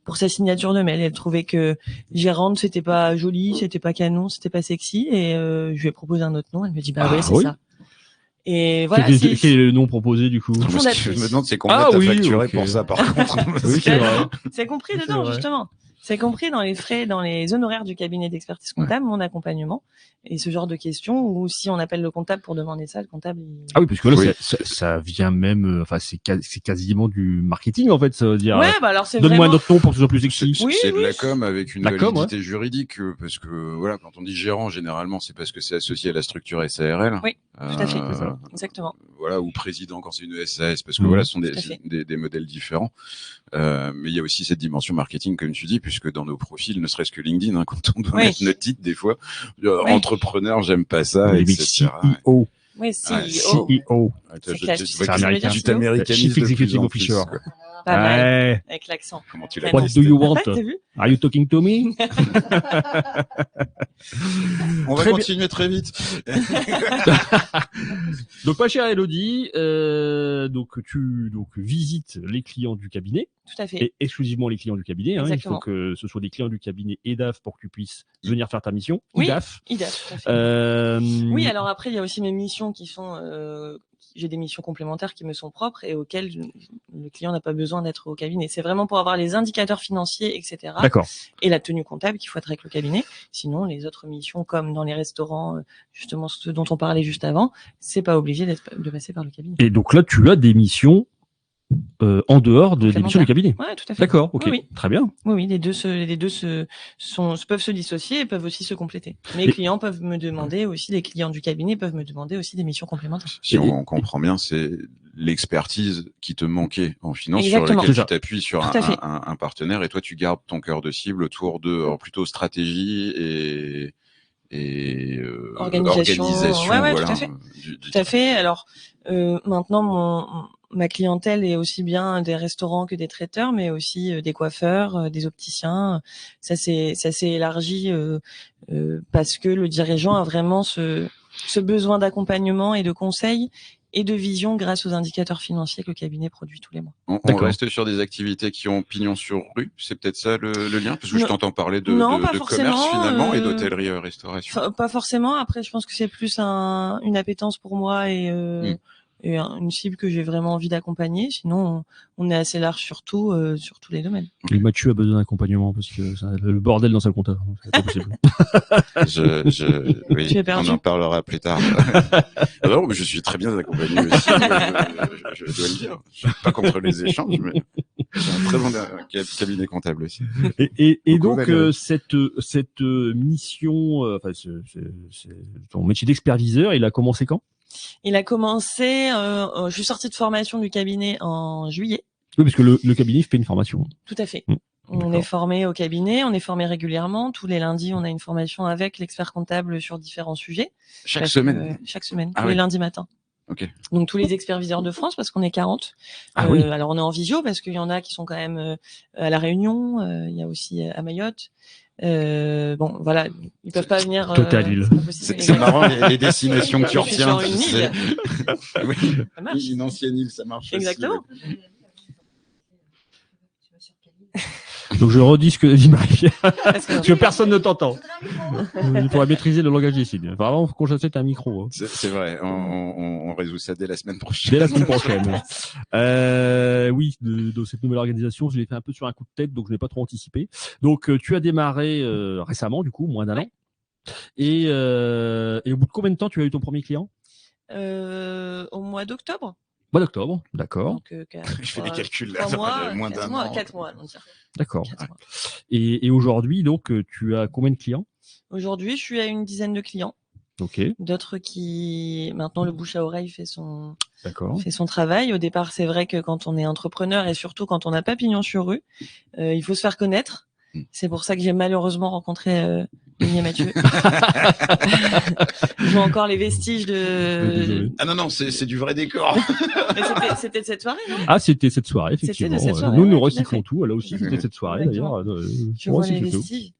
pour sa signature de mail. Elle trouvait que gérante c'était pas joli, c'était pas canon, c'était pas sexy et je lui ai proposé un autre nom. Elle me dit bah ouais, c'est ça. Et voilà. Quel est le nom proposé du coup? Je me demande c'est combien t'as facturé pour ça par contre. Oui, c'est vrai. C'est compris dedans justement. C'est compris dans les frais, dans les honoraires du cabinet d'expertise comptable, mon accompagnement et ce genre de questions. Ou si on appelle le comptable pour demander ça, le comptable. Ah oui, parce que là, ça vient même. Enfin, c'est quasiment du marketing en fait. Ça veut dire. Ouais, bah alors c'est. Donne-moi un autre nom pour que ce soit plus sexy. C'est de la com avec une validité juridique, parce que voilà, quand on dit gérant, généralement, c'est parce que c'est associé à la structure SARL. Oui, tout à fait. Exactement. Voilà, ou président quand c'est une SAS, parce que voilà, ce sont des modèles différents. Mais il y a aussi cette dimension marketing, comme tu dis, puisque dans nos profils, ne serait-ce que LinkedIn, quand on doit mettre notre titre, des fois, entrepreneur, j'aime pas ça, etc. CEO. Oui, CEO. CEO. C'est américain. Tu t'américanises Chief Executive Officer. Pas mal. Avec l'accent. Comment tu l'as What do you want? T'as vu? Are you talking to me? On va continuer très vite. Donc, pas chère Elodie, tu visites les clients du cabinet. Tout à fait. Et exclusivement les clients du cabinet. Il faut que ce soit des clients du cabinet EDAF pour que tu puisses venir faire ta mission. Oui, EDAF. EDAF, tout à fait. Oui, alors après, il y a aussi mes missions qui sont... j'ai des missions complémentaires qui me sont propres et auxquelles le client n'a pas besoin d'être au cabinet. C'est vraiment pour avoir les indicateurs financiers, etc. D'accord. Et la tenue comptable qu'il faut être avec le cabinet. Sinon, les autres missions, comme dans les restaurants, justement ceux dont on parlait juste avant, c'est pas obligé de passer par le cabinet. Et donc là, tu as des missions en dehors des missions du cabinet. Ouais, tout à fait. D'accord, ok, oui. Très bien. Oui, les deux peuvent se dissocier et peuvent aussi se compléter. Mes clients peuvent me demander aussi, les clients du cabinet peuvent me demander aussi des missions complémentaires. Si on comprend bien, c'est l'expertise qui te manquait en finance, sur laquelle tu t'appuies sur un partenaire, et toi tu gardes ton cœur de cible autour de plutôt stratégie et organisation. Ouais, voilà, tout à fait. Tout à fait. Alors maintenant, ma clientèle est aussi bien des restaurants que des traiteurs, mais aussi des coiffeurs, des opticiens. Ça s'est élargi parce que le dirigeant a vraiment ce besoin d'accompagnement et de conseil et de vision grâce aux indicateurs financiers que le cabinet produit tous les mois. On reste sur des activités qui ont pignon sur rue, c'est peut-être ça le lien? Parce que je t'entends parler de commerce finalement et d'hôtellerie-restauration. Pas forcément. Après, je pense que c'est plus une appétence pour moi et une cible que j'ai vraiment envie d'accompagner. Sinon, on est assez large sur tous les domaines. Et Mathieu a besoin d'accompagnement parce que c'est le bordel dans sa compta. C'est pas possible. Oui, on en parlera plus tard. Non, mais je suis très bien accompagné aussi. Je dois le dire. Je suis pas contre les échanges, mais j'ai un très bon cabinet comptable aussi. Et donc, cette mission, ton métier d'expertviseur, il a commencé quand? Il a commencé, je suis sortie de formation du cabinet en juillet. Oui, parce que le cabinet fait une formation. Tout à fait. On est formé au cabinet, on est formé régulièrement. Tous les lundis, on a une formation avec l'expert comptable sur différents sujets. Chaque semaine, tous les lundis matins. Okay. Donc tous les expertviseurs de France, parce qu'on est 40. Oui. Alors on est en visio parce qu'il y en a qui sont quand même à La Réunion, il y a aussi à Mayotte. Bon, voilà, ils peuvent pas venir. Total. C'est marrant les destinations que tu retiens. Sur une île. Oui, ça marche. Une ancienne île, ça marche. Exactement. Aussi. Donc je redis ce que dit Marie, parce que personne ne t'entend. Il faudra maîtriser le langage des signes. Vraiment, faut qu'on achète un micro. Hein. C'est vrai, on résout ça dès la semaine prochaine. Dès la semaine prochaine. Oui, de cette nouvelle organisation, je l'ai fait un peu sur un coup de tête, donc je n'ai pas trop anticipé. Donc tu as démarré récemment, du coup, moins d'un an. Et au bout de combien de temps tu as eu ton premier client? Au mois d'octobre. Mois d'octobre, d'accord. Donc, Je fais des calculs là, 3 ça mois, paraît moins 4 d'un mois, an. 4 mois, on dire. D'accord. 4 mois. Et aujourd'hui, donc, tu as combien de clients? Aujourd'hui, je suis à une dizaine de clients. Ok, D'autres qui, maintenant, le bouche à oreille fait son travail. Au départ, c'est vrai que quand on est entrepreneur et surtout quand on n'a pas pignon sur rue, il faut se faire connaître. C'est pour ça que j'ai malheureusement rencontré Denis et Mathieu. Je vois encore les vestiges de. Ah non, c'est du vrai décor. Mais c'était de cette soirée, non? Ah, c'était cette soirée, effectivement. C'était de cette soirée, Nous tout à recyclons fait. tout. Là aussi, c'était cette soirée, Exactement. d'ailleurs. Je vois les vestiges.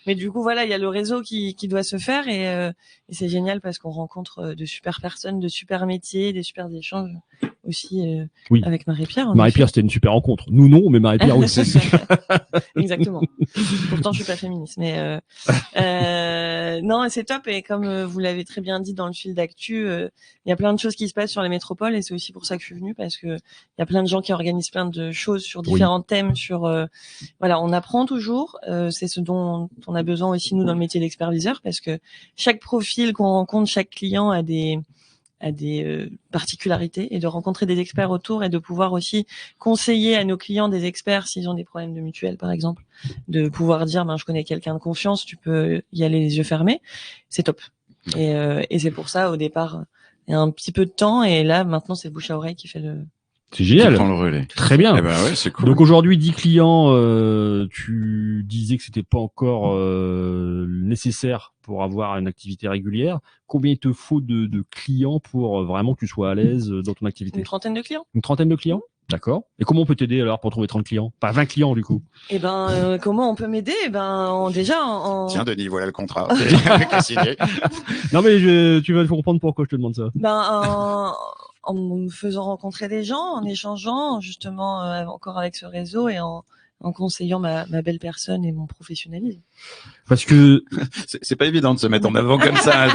Mais du coup, voilà, il y a le réseau qui doit se faire et c'est génial parce qu'on rencontre de super personnes, de super métiers, des super échanges aussi Oui. avec Marie-Pierre. Marie-Pierre, c'était une super rencontre. Nous, non, mais Marie-Pierre aussi. Exactement. Pourtant, je suis pas féministe, mais non, c'est top. Et comme vous l'avez très bien dit dans le fil d'actu, il y a plein de choses qui se passent sur les métropoles et c'est aussi pour ça que je suis venue parce que il y a plein de gens qui organisent plein de choses sur différents thèmes. Sur voilà, on apprend toujours. C'est ce dont on a besoin aussi nous dans le métier d'expertviseur parce que chaque profil qu'on rencontre, chaque client a des particularités et de rencontrer des experts autour et de pouvoir aussi conseiller à nos clients des experts s'ils ont des problèmes de mutuelle par exemple, de pouvoir dire je connais quelqu'un de confiance, tu peux y aller les yeux fermés, c'est top. Et c'est pour ça au départ il y a un petit peu de temps et là maintenant c'est le bouche à oreille qui fait le. C'est génial. Qui prend le relais. Très bien. Eh ben ouais, c'est cool. Donc aujourd'hui 10 clients, tu disais que c'était pas encore nécessaire pour avoir une activité régulière. Combien il te faut de clients pour vraiment que tu sois à l'aise dans ton activité? Une trentaine de clients. Une trentaine de clients? D'accord. Et comment on peut t'aider alors pour trouver 30 clients? Pas 20 clients du coup. Eh ben comment on peut m'aider? Eh ben déjà en. Tiens Denis, voilà le contrat. Non mais tu vas comprendre pourquoi je te demande ça. En me faisant rencontrer des gens, en échangeant justement encore avec ce réseau et en conseillant ma belle personne et mon professionnalisme. Parce que c'est pas évident de se mettre en avant comme ça.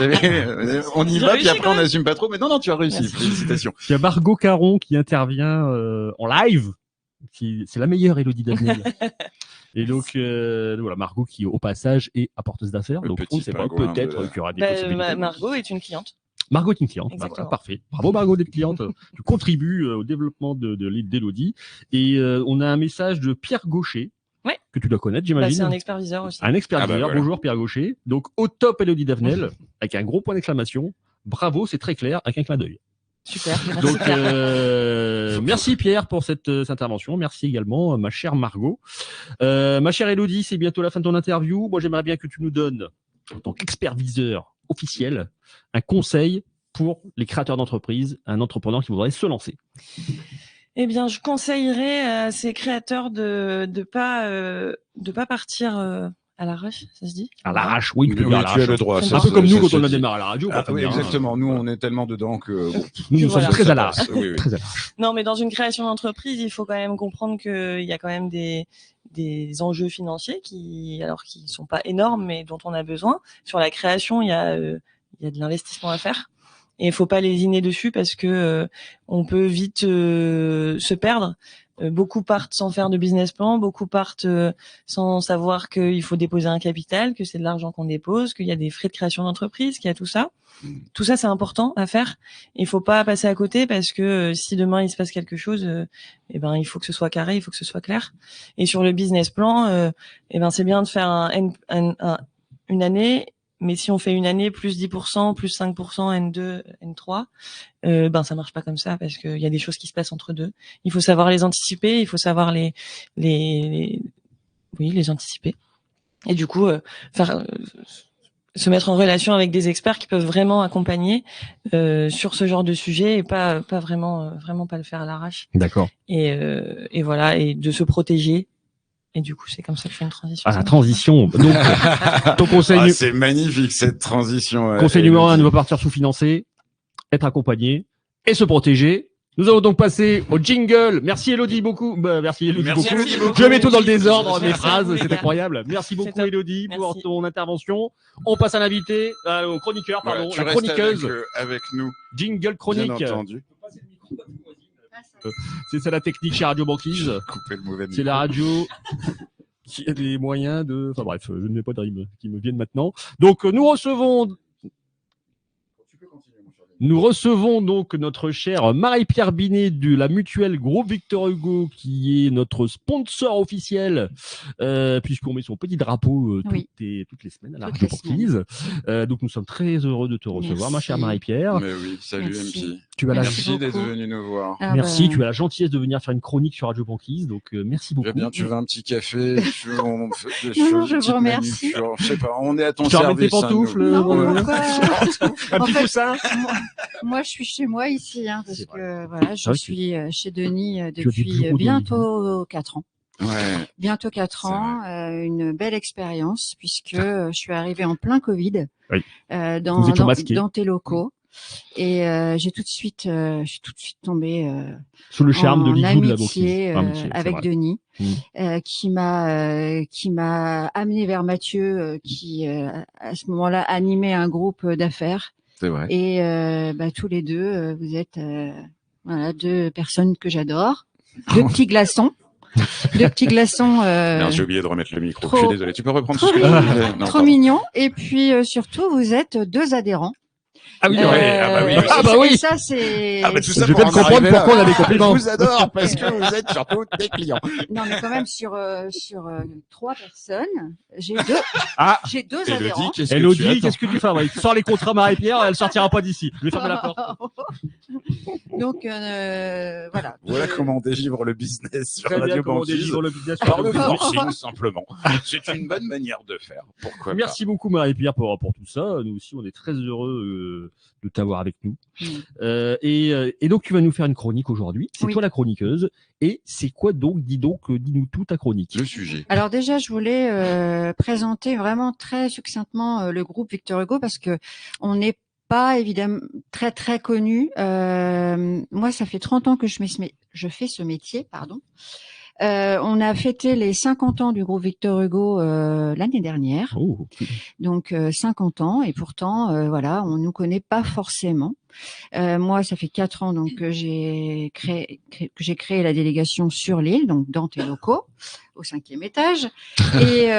On y va, puis après on n'assume pas trop. Mais non, tu as réussi. Merci. Félicitations. il y a Margot Caron qui intervient en live. C'est la meilleure Élodie Davenel. Et donc voilà, Margot qui au passage est apporteuse d'affaires. Donc on ne sait pas, peut-être qu'il y aura des possibilités. Margot est une cliente. Margot est une cliente. Bah voilà, parfait. Bravo Margot d'être cliente. Tu contribues au développement d'Élodie. Et on a un message de Pierre Gaucher. Ouais. Que tu dois connaître, j'imagine. C'est un expertviseur aussi. Un expertviseur. Voilà. Bonjour Pierre Gaucher. Donc au top Élodie Davenel avec un gros point d'exclamation. Bravo, c'est très clair avec un clin d'œil. Super. Merci Donc Pierre. merci Pierre pour cette intervention. Merci également ma chère Margot. Ma chère Élodie, c'est bientôt la fin de ton interview. Moi, j'aimerais bien que tu nous donnes, en tant qu'expertviseur officiel, un conseil pour les créateurs d'entreprises, un entrepreneur qui voudrait se lancer. Eh bien, je conseillerais à ces créateurs de pas partir à l'arrache, ça se dit? À l'arrache, oui, tu peux dire à l'arrache. Tu as le droit. Un peu comme nous quand on a démarré à la radio. Oui, exactement. Nous, on est tellement dedans que nous sommes très à l'arrache. Oui. Très à l'arrache. Non, mais dans une création d'entreprise, il faut quand même comprendre qu'il y a quand même des enjeux financiers qui sont pas énormes, mais dont on a besoin. Sur la création, il y a de l'investissement à faire. Et il faut pas lésiner dessus parce que on peut vite se perdre. Beaucoup partent sans faire de business plan, beaucoup partent sans savoir qu'il faut déposer un capital, que c'est de l'argent qu'on dépose, qu'il y a des frais de création d'entreprise, qu'il y a tout ça. Tout ça, c'est important à faire. Il faut pas passer à côté parce que si demain il se passe quelque chose, eh ben il faut que ce soit carré, il faut que ce soit clair. Et sur le business plan, eh ben c'est bien de faire une année. Mais si on fait une année plus 10%, plus 5%, N2, N3, ben ça marche pas comme ça parce qu'il y a des choses qui se passent entre deux. Il faut savoir les anticiper, il faut savoir les anticiper. Et du coup, se mettre en relation avec des experts qui peuvent vraiment accompagner sur ce genre de sujet et pas vraiment pas le faire à l'arrache. D'accord. Et voilà, et de se protéger. Et du coup, c'est comme ça que je fais une transition. Ah, la transition. Donc, ton conseil. C'est magnifique, cette transition. Conseil numéro 1, ne pas partir sous-financé, être accompagné et se protéger. Nous allons donc passer au jingle. Merci Élodie beaucoup. Merci Élodie beaucoup. Je mets tout dans le désordre, mes phrases. C'est incroyable. Merci beaucoup Élodie pour ton intervention. On passe à l'invité, au chroniqueur, pardon, la chroniqueuse. Avec nous. Jingle chronique. Bien entendu. C'est ça la technique chez Radio Banquise. C'est la radio qui a des moyens de... Enfin bref, je ne mets pas de rime qui me viennent maintenant. Donc nous recevons... Tu peux continuer. Nous recevons donc notre chère Marie-Pierre Binet de la mutuelle Groupe Victor Hugo, qui est notre sponsor officiel, puisqu'on met son petit drapeau toutes les semaines à la radio Porquise. Donc nous sommes très heureux de te recevoir, ma chère Marie-Pierre. Mais oui, salut MC. Merci d'être venu nous voir. Merci, tu as la gentillesse de venir faire une chronique sur Radio Banquise, donc merci beaucoup. Très bien, tu veux un petit café, Non, je vous remercie. Je sais pas, on est à ton tu service. Tu tes pantoufles un petit coussin. Moi, je suis chez moi ici, parce que voilà, je suis chez Denis depuis bientôt 4 ans. Ouais. Bientôt 4 ans, une belle expérience puisque je suis arrivée en plein Covid dans tes locaux. Et j'ai tout de suite tombée sous le charme de l'igloo de la banquise avec Denis, qui m'a amené vers Mathieu, qui à ce moment-là animait un groupe d'affaires. C'est vrai. Et tous les deux, vous êtes deux personnes que j'adore, deux petits glaçons. Non, j'ai oublié de remettre le micro. Je suis désolé. Tu peux reprendre ce que tu disais. Trop mignon. Et puis surtout, vous êtes deux adhérents. Ah oui, oui. Ça, c'est. Tout ça je viens de comprendre pourquoi on avait complètement. Je vous adore parce que vous êtes surtout des clients. Non, mais quand même sur 3 personnes, j'ai deux adhérents. Elodie, qu'est-ce que tu fais? Sors les contrats, Marie-Pierre, elle sortira pas d'ici. Je vais fermer la porte. Donc voilà. Voilà comment on délivre le business sur Très bien, Radio comment on Banquise. délivre le business sur Par le Radio Banquise. forcing, simplement. C'est une bonne manière de faire. Pourquoi Merci beaucoup Marie-Pierre pour tout ça. Nous aussi, on est très heureux de t'avoir avec nous. Et donc, tu vas nous faire une chronique aujourd'hui. C'est toi la chroniqueuse. Et c'est quoi donc, dis-nous tout ta chronique. Le sujet. Alors déjà, je voulais présenter vraiment très succinctement le groupe Victor Hugo parce que on n'est pas évidemment très très connu. Moi, ça fait 30 ans que je fais ce métier, pardon. On a fêté les 50 ans du groupe Victor Hugo l'année dernière. Oh, okay. Donc 50 ans et pourtant voilà, on nous connaît pas forcément. Moi, ça fait 4 ans donc que j'ai créé la délégation sur l'île, donc dans tes locaux, au 5e étage. Et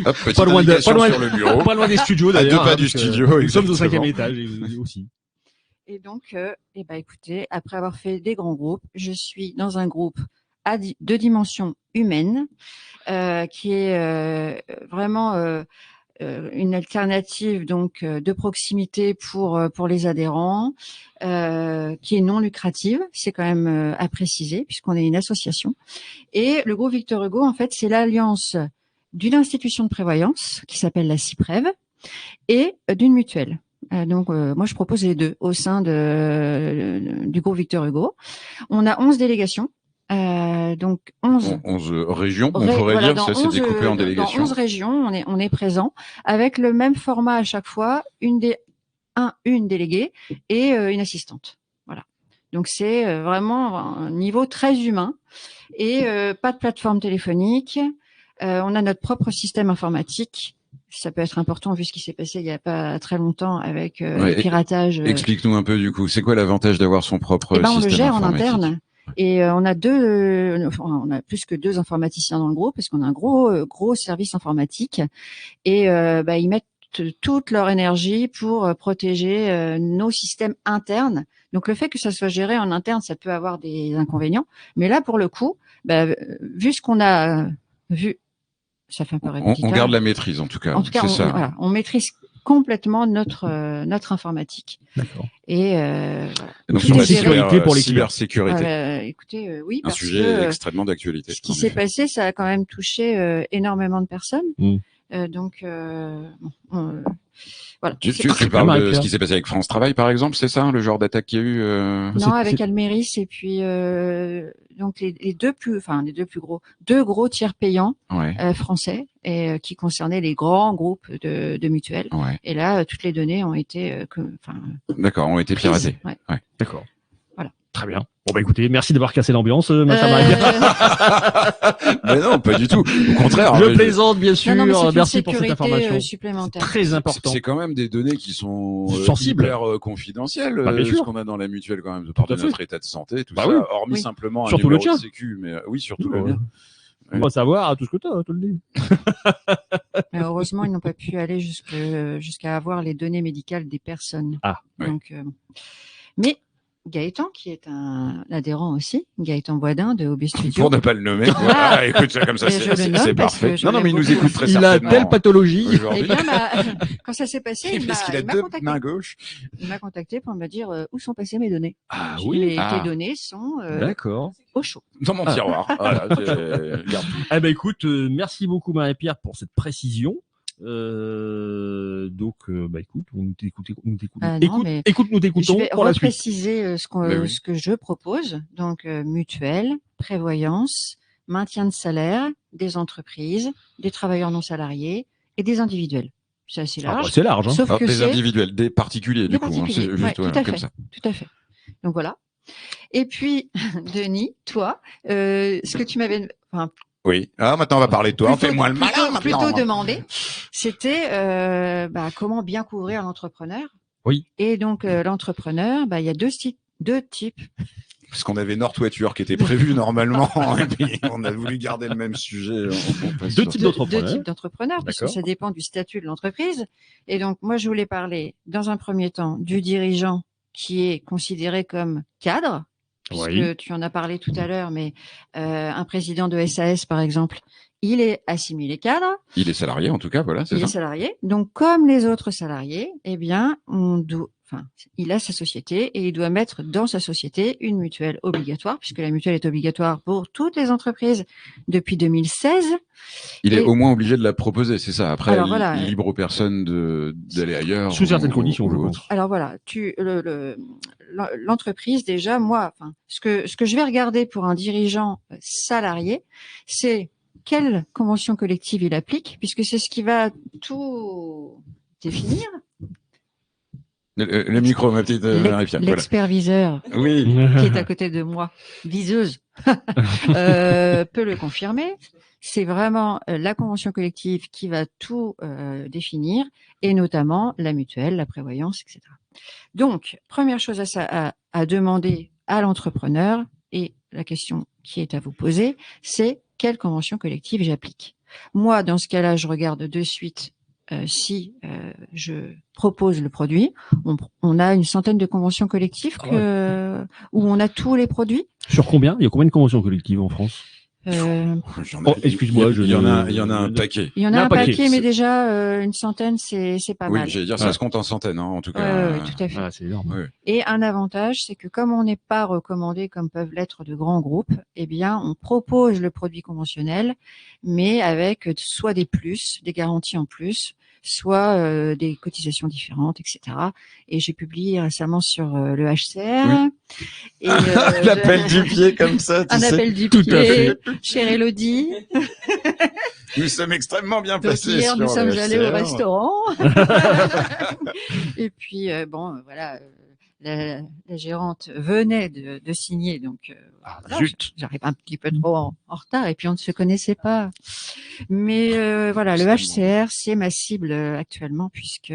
Hop, pas loin sur le bureau. Pas loin des studios d'ailleurs. À 2 pas du studio. Nous sommes au 5e étage aussi. Et donc, écoutez, après avoir fait des grands groupes, je suis dans un groupe à 2 dimensions humaines, qui est vraiment une alternative donc de proximité pour les adhérents, qui est non lucrative, c'est quand même à préciser puisqu'on est une association. Et le groupe Victor Hugo, en fait, c'est l'alliance d'une institution de prévoyance qui s'appelle la CIPREV et d'une mutuelle. Donc moi je propose les deux au sein du groupe Victor Hugo. On a 11 délégations. Donc 11 régions, on pourrait dire, ça c'est découpé en délégations. Dans 11 régions, on est présent avec le même format à chaque fois, une déléguée et une assistante. Voilà. Donc c'est vraiment un niveau très humain et pas de plateforme téléphonique. On a notre propre système informatique. Ça peut être important vu ce qui s'est passé il y a pas très longtemps avec le piratage. Explique-nous un peu du coup, c'est quoi l'avantage d'avoir son propre système informatique? On le gère en interne. Et on a plus que 2 informaticiens dans le groupe parce qu'on a un gros service informatique et ils mettent toute leur énergie pour protéger nos systèmes internes. Donc le fait que ça soit géré en interne, ça peut avoir des inconvénients, mais là pour le coup, vu ce qu'on a vu, ça fait un peu répétiteur. On garde la maîtrise en tout cas. C'est ça. Voilà, on maîtrise complètement notre informatique. D'accord. Et donc sur la sécurité pour les cybersécurité. Écoutez, oui, un sujet extrêmement d'actualité. Ce qui s'est passé, ça a quand même touché énormément de personnes. Donc voilà. Tu parles de ce qui s'est passé avec France Travail, par exemple, c'est ça, le genre d'attaque qu'il y a eu Non, avec Almeris et puis donc les deux plus gros, 2 gros tiers payants français et qui concernaient les grands groupes de mutuelles. Ouais. Et là, toutes les données ont été d'accord, ont été piratées. Ouais. D'accord. Voilà. Très bien. Bon merci d'avoir cassé l'ambiance, ma chère Marie. Mais non, pas du tout. Au contraire. Je plaisante, bien sûr. Non, merci pour cette information supplémentaire. Très important. C'est quand même des données qui sont sensibles, hyper confidentielles. Bien sûr. Ce qu'on a dans la mutuelle quand même, de part de notre état de santé, tout ça. Oui. Hormis simplement un surtout numéro le tien. de sécu, mais oui, surtout le mien. On va savoir tout ce que t'as, te le dis. Mais heureusement, ils n'ont pas pu aller jusqu'à avoir les données médicales des personnes. Ah, donc, mais Gaëtan, qui est un adhérent aussi, Gaëtan Boisdin de OB Studio. Pour ne pas le nommer. Voilà, écoute, ça, comme ça, Mais je le nomme c'est parce parfait. que je Non, non, mais il l'aime nous écoute très Il a certainement. telle pathologie. Eh Aujourd'hui. bien, quand ça s'est passé, il Parce qu'il a m'a deux contacté. mains gauches. Il m'a contacté pour me dire où sont passées mes données. Ah J'ai dit, oui. mais Ah. tes données sont D'accord. au chaud. Dans mon tiroir. Voilà, garde. Eh ben écoute, merci beaucoup Marie-Pierre pour cette précision. Écoute, nous t'écoutons Je vais pour la suite. repréciser ce que je propose. Donc, mutuelle, prévoyance, maintien de salaire des entreprises, des travailleurs non salariés et des individuels. C'est assez Ah, large. bah, c'est large. Hein. Sauf Alors, que des c'est individuels, des particuliers, des du coup. Hein, particuliers. c'est Ouais, juste tout voilà, à comme fait. ça. Tout à fait. Donc voilà. Et puis, Denis, toi, ce que tu m'avais, enfin, Oui. Ah, maintenant, on va parler de toi. Fais-moi le malin, maintenant. plutôt demandé, c'était comment bien couvrir l'entrepreneur. Oui. Et donc, l'entrepreneur, il y a deux types. Parce qu'on avait Nord Toiture qui était prévu normalement, et puis on a voulu garder le même sujet. Deux types d'entrepreneurs. Deux types d'entrepreneurs, puisque D'accord. ça dépend du statut de l'entreprise. Et donc, moi, je voulais parler, dans un premier temps, du dirigeant qui est considéré comme cadre, puisque Oui. tu en as parlé tout à l'heure, mais un président de SAS, par exemple, il est assimilé cadre. Il est salarié, en tout cas, voilà, c'est Il ça. est salarié. Donc, comme les autres salariés, eh bien, il a sa société et il doit mettre dans sa société une mutuelle obligatoire, puisque la mutuelle est obligatoire pour toutes les entreprises depuis 2016. Il est Et- au moins obligé de la proposer, c'est ça. Après, Alors, voilà. libre aux personnes d'aller ailleurs. Sous certaines ou- conditions, ou je autre. pense. Alors voilà, l'entreprise déjà, moi, ce que je vais regarder pour un dirigeant salarié, c'est quelle convention collective il applique, puisque c'est ce qui va tout définir. Le micro, ma petite Marie-Pierre. Voilà. L'experviseur Oui. qui est à côté de moi, viseuse, peut le confirmer. C'est vraiment la convention collective qui va tout définir, et notamment la mutuelle, la prévoyance, etc. Donc, première chose à demander à l'entrepreneur, et la question qui est à vous poser, c'est quelle convention collective j'applique. Moi, dans ce cas-là, je regarde de suite si je propose le produit. On a une centaine de conventions collectives où on a tous les produits. Sur combien? Il y a combien de conventions collectives en France? Oh, excuse-moi, il y en a un paquet. Il y en a un paquet, mais C'est- déjà une centaine, c'est pas Oui, mal. j'allais dire, ça se compte en centaines, hein, en tout cas. Ouais, tout à fait. Ah, c'est énorme. Ouais. Et un avantage, c'est que comme on n'est pas recommandé comme peuvent l'être de grands groupes, eh bien, on propose le produit conventionnel, mais avec soit des plus, des garanties en plus, soit des cotisations différentes, etc. Et j'ai publié récemment sur le HCR. Et, L'appel du pied comme ça, tu un sais. appel du Tout à pied, chère Elodie. Nous sommes extrêmement bien Donc placés. hier, sur nous sommes le allés au HCR. restaurant. Et puis, voilà, la gérante venait de signer, donc voilà, zut. j'arrive un petit peu trop en retard, et puis on ne se connaissait pas. Mais voilà, le HCR, c'est ma cible actuellement, puisque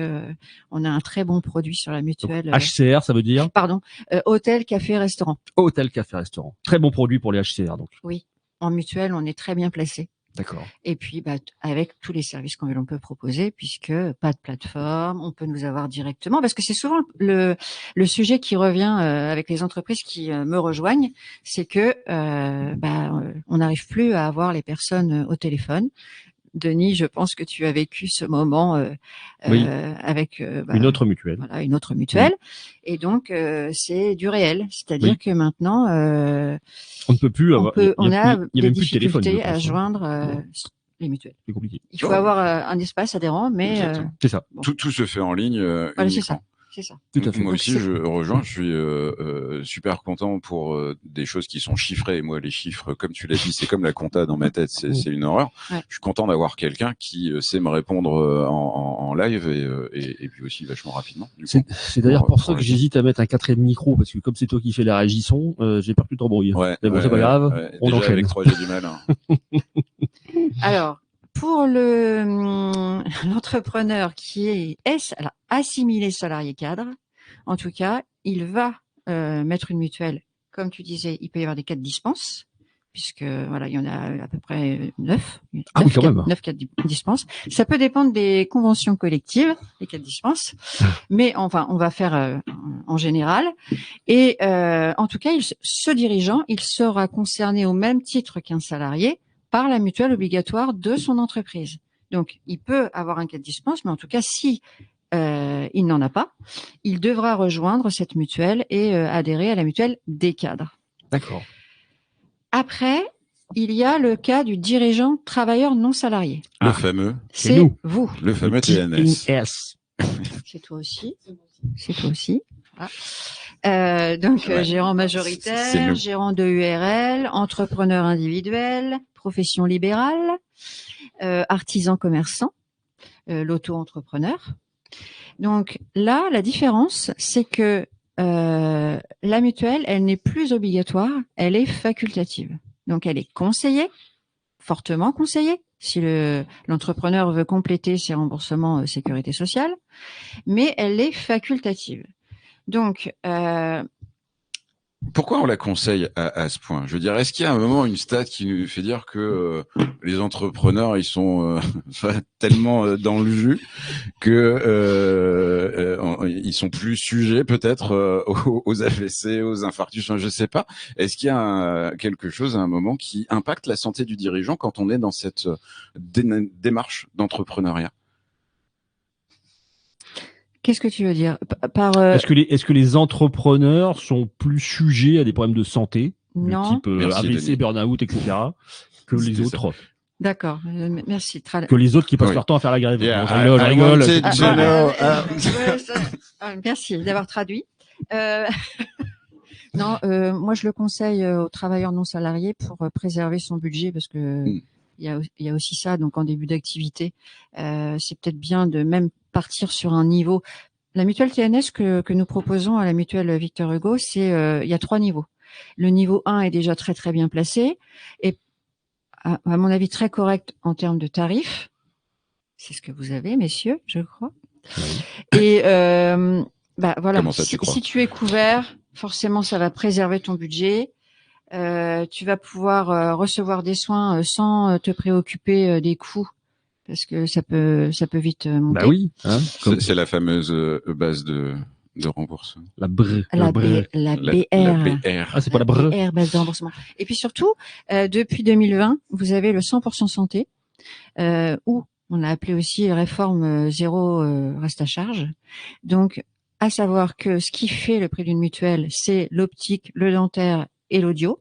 on a un très bon produit sur la mutuelle. HCR, ça veut dire Pardon, hôtel, café, restaurant. hôtel, café, restaurant. Très bon produit pour les HCR, donc. Oui, en mutuelle, on est très bien placé. D'accord. Et puis, avec tous les services qu'on peut proposer, puisque pas de plateforme, on peut nous avoir directement, parce que c'est souvent le sujet qui revient avec les entreprises qui me rejoignent, c'est que on n'arrive plus à avoir les personnes au téléphone. Denis, je pense que tu as vécu ce moment Oui. avec Une autre mutuelle. voilà, une autre mutuelle, et donc c'est du réel, c'est-à-dire Oui. que maintenant On ne peut plus avoir. on a il y a des même plus de téléphone. je difficultés à pense, hein. joindre les mutuelles. C'est compliqué. Il faut avoir un espace adhérent, mais Exactement. C'est ça. bon. Tout se fait en ligne. voilà, c'est Uniquement. ça. C'est ça. Tout à fait. Moi Donc, aussi, c'est- je rejoins. Je suis super content pour des choses qui sont chiffrées. Et moi, les chiffres, comme tu l'as dit, c'est comme la compta dans ma tête, c'est une horreur. Ouais. Je suis content d'avoir quelqu'un qui sait me répondre en live et puis aussi vachement rapidement. Du coup. C'est d'ailleurs pour ça pour que le- j'hésite à mettre un quatrième micro, parce que comme c'est toi qui fais la régie son, j'ai peur que tu t'embrouilles. Ouais, Mais bon, ouais, c'est pas ouais, grave, ouais. on Déjà enchaîne. avec 3, j'ai du mal. Hein. Alors, pour l'entrepreneur qui est alors, assimilé salarié cadre, en tout cas, il va mettre une mutuelle. Comme tu disais, il peut y avoir des cas de dispense. puisque voilà, il y en a à peu près 9. Ah oui, quand même. 9 cas de dispense. Ça peut dépendre des conventions collectives, les cas de dispense, mais enfin, on va faire en général. Et en tout cas, ce dirigeant, il sera concerné au même titre qu'un salarié par la mutuelle obligatoire de son entreprise. Donc, il peut avoir un cas de dispense, mais en tout cas, si il n'en a pas, il devra rejoindre cette mutuelle et adhérer à la mutuelle des cadres. D'accord. Après, il y a le cas du dirigeant travailleur non salarié. Le fameux, C'est nous. vous. le fameux TNS. TNS. C'est toi aussi. C'est toi aussi. Voilà. Donc, Ouais. gérant C'est majoritaire, nous. gérant de URL, entrepreneur individuel, profession libérale, artisan commerçant, l'auto-entrepreneur. Donc là, la différence, c'est que la mutuelle, elle n'est plus obligatoire, elle est facultative. Donc, elle est conseillée, fortement conseillée, si l'entrepreneur veut compléter ses remboursements sécurité sociale, mais elle est facultative. Donc, Pourquoi on la conseille à ce point? Je veux dire, est-ce qu'il y a un moment, une stat qui nous fait dire que les entrepreneurs, ils sont tellement dans le jus que ils sont plus sujets peut-être aux AVC, aux infarctus, je sais pas. Est-ce qu'il y a quelque chose à un moment qui impacte la santé du dirigeant quand on est dans cette démarche d'entrepreneuriat? qu'est-ce que tu veux dire par Est-ce que les entrepreneurs sont plus sujets à des problèmes de santé, du Non. type Merci, AVC, Denis. burn-out, etc., que les C'était autres? D'accord, merci. Que les autres qui passent Oui. leur temps à faire la grève. Yeah, Non, je rigole, je I rigole. wanted to know. Ouais, merci d'avoir traduit. Non, moi je le conseille aux travailleurs non salariés pour préserver son budget parce que il y a aussi ça. Donc en début d'activité, c'est peut-être bien de même partir sur un niveau. La mutuelle TNS que nous proposons à la mutuelle Victor Hugo, il y a 3 niveaux. Le niveau 1 est déjà très très bien placé et à mon avis très correct en termes de tarifs. C'est ce que vous avez, messieurs, je crois. Oui. Et voilà, Comment ça, tu crois? si tu es couvert, forcément ça va préserver ton budget. Tu vas pouvoir recevoir des soins sans te préoccuper des coûts parce que ça peut vite monter. Bah oui. Hein, C'est la fameuse base de remboursement. la BR. La BR. La BR. Ah, c'est pas la BR. BR, base de remboursement. Et puis surtout, depuis 2020, vous avez le 100% santé, où on a appelé aussi réforme zéro reste à charge. Donc, à savoir que ce qui fait le prix d'une mutuelle, c'est l'optique, le dentaire et l'audio.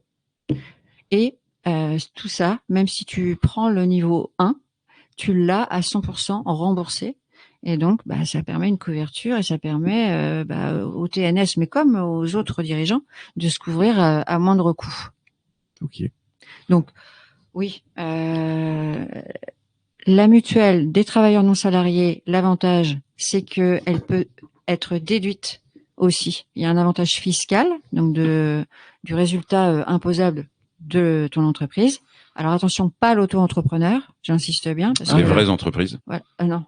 Et tout ça, même si tu prends le niveau 1, tu l'as à 100% remboursé. Et donc, ça permet une couverture et ça permet au TNS, mais comme aux autres dirigeants, de se couvrir à moindre coût. Ok. Donc, oui, la mutuelle des travailleurs non salariés, l'avantage, c'est qu'elle peut être déduite aussi. Il y a un avantage fiscal, donc du résultat imposable de ton entreprise. Alors attention, pas l'auto-entrepreneur, j'insiste bien. Parce Les que, vraies entreprises. Ouais, non.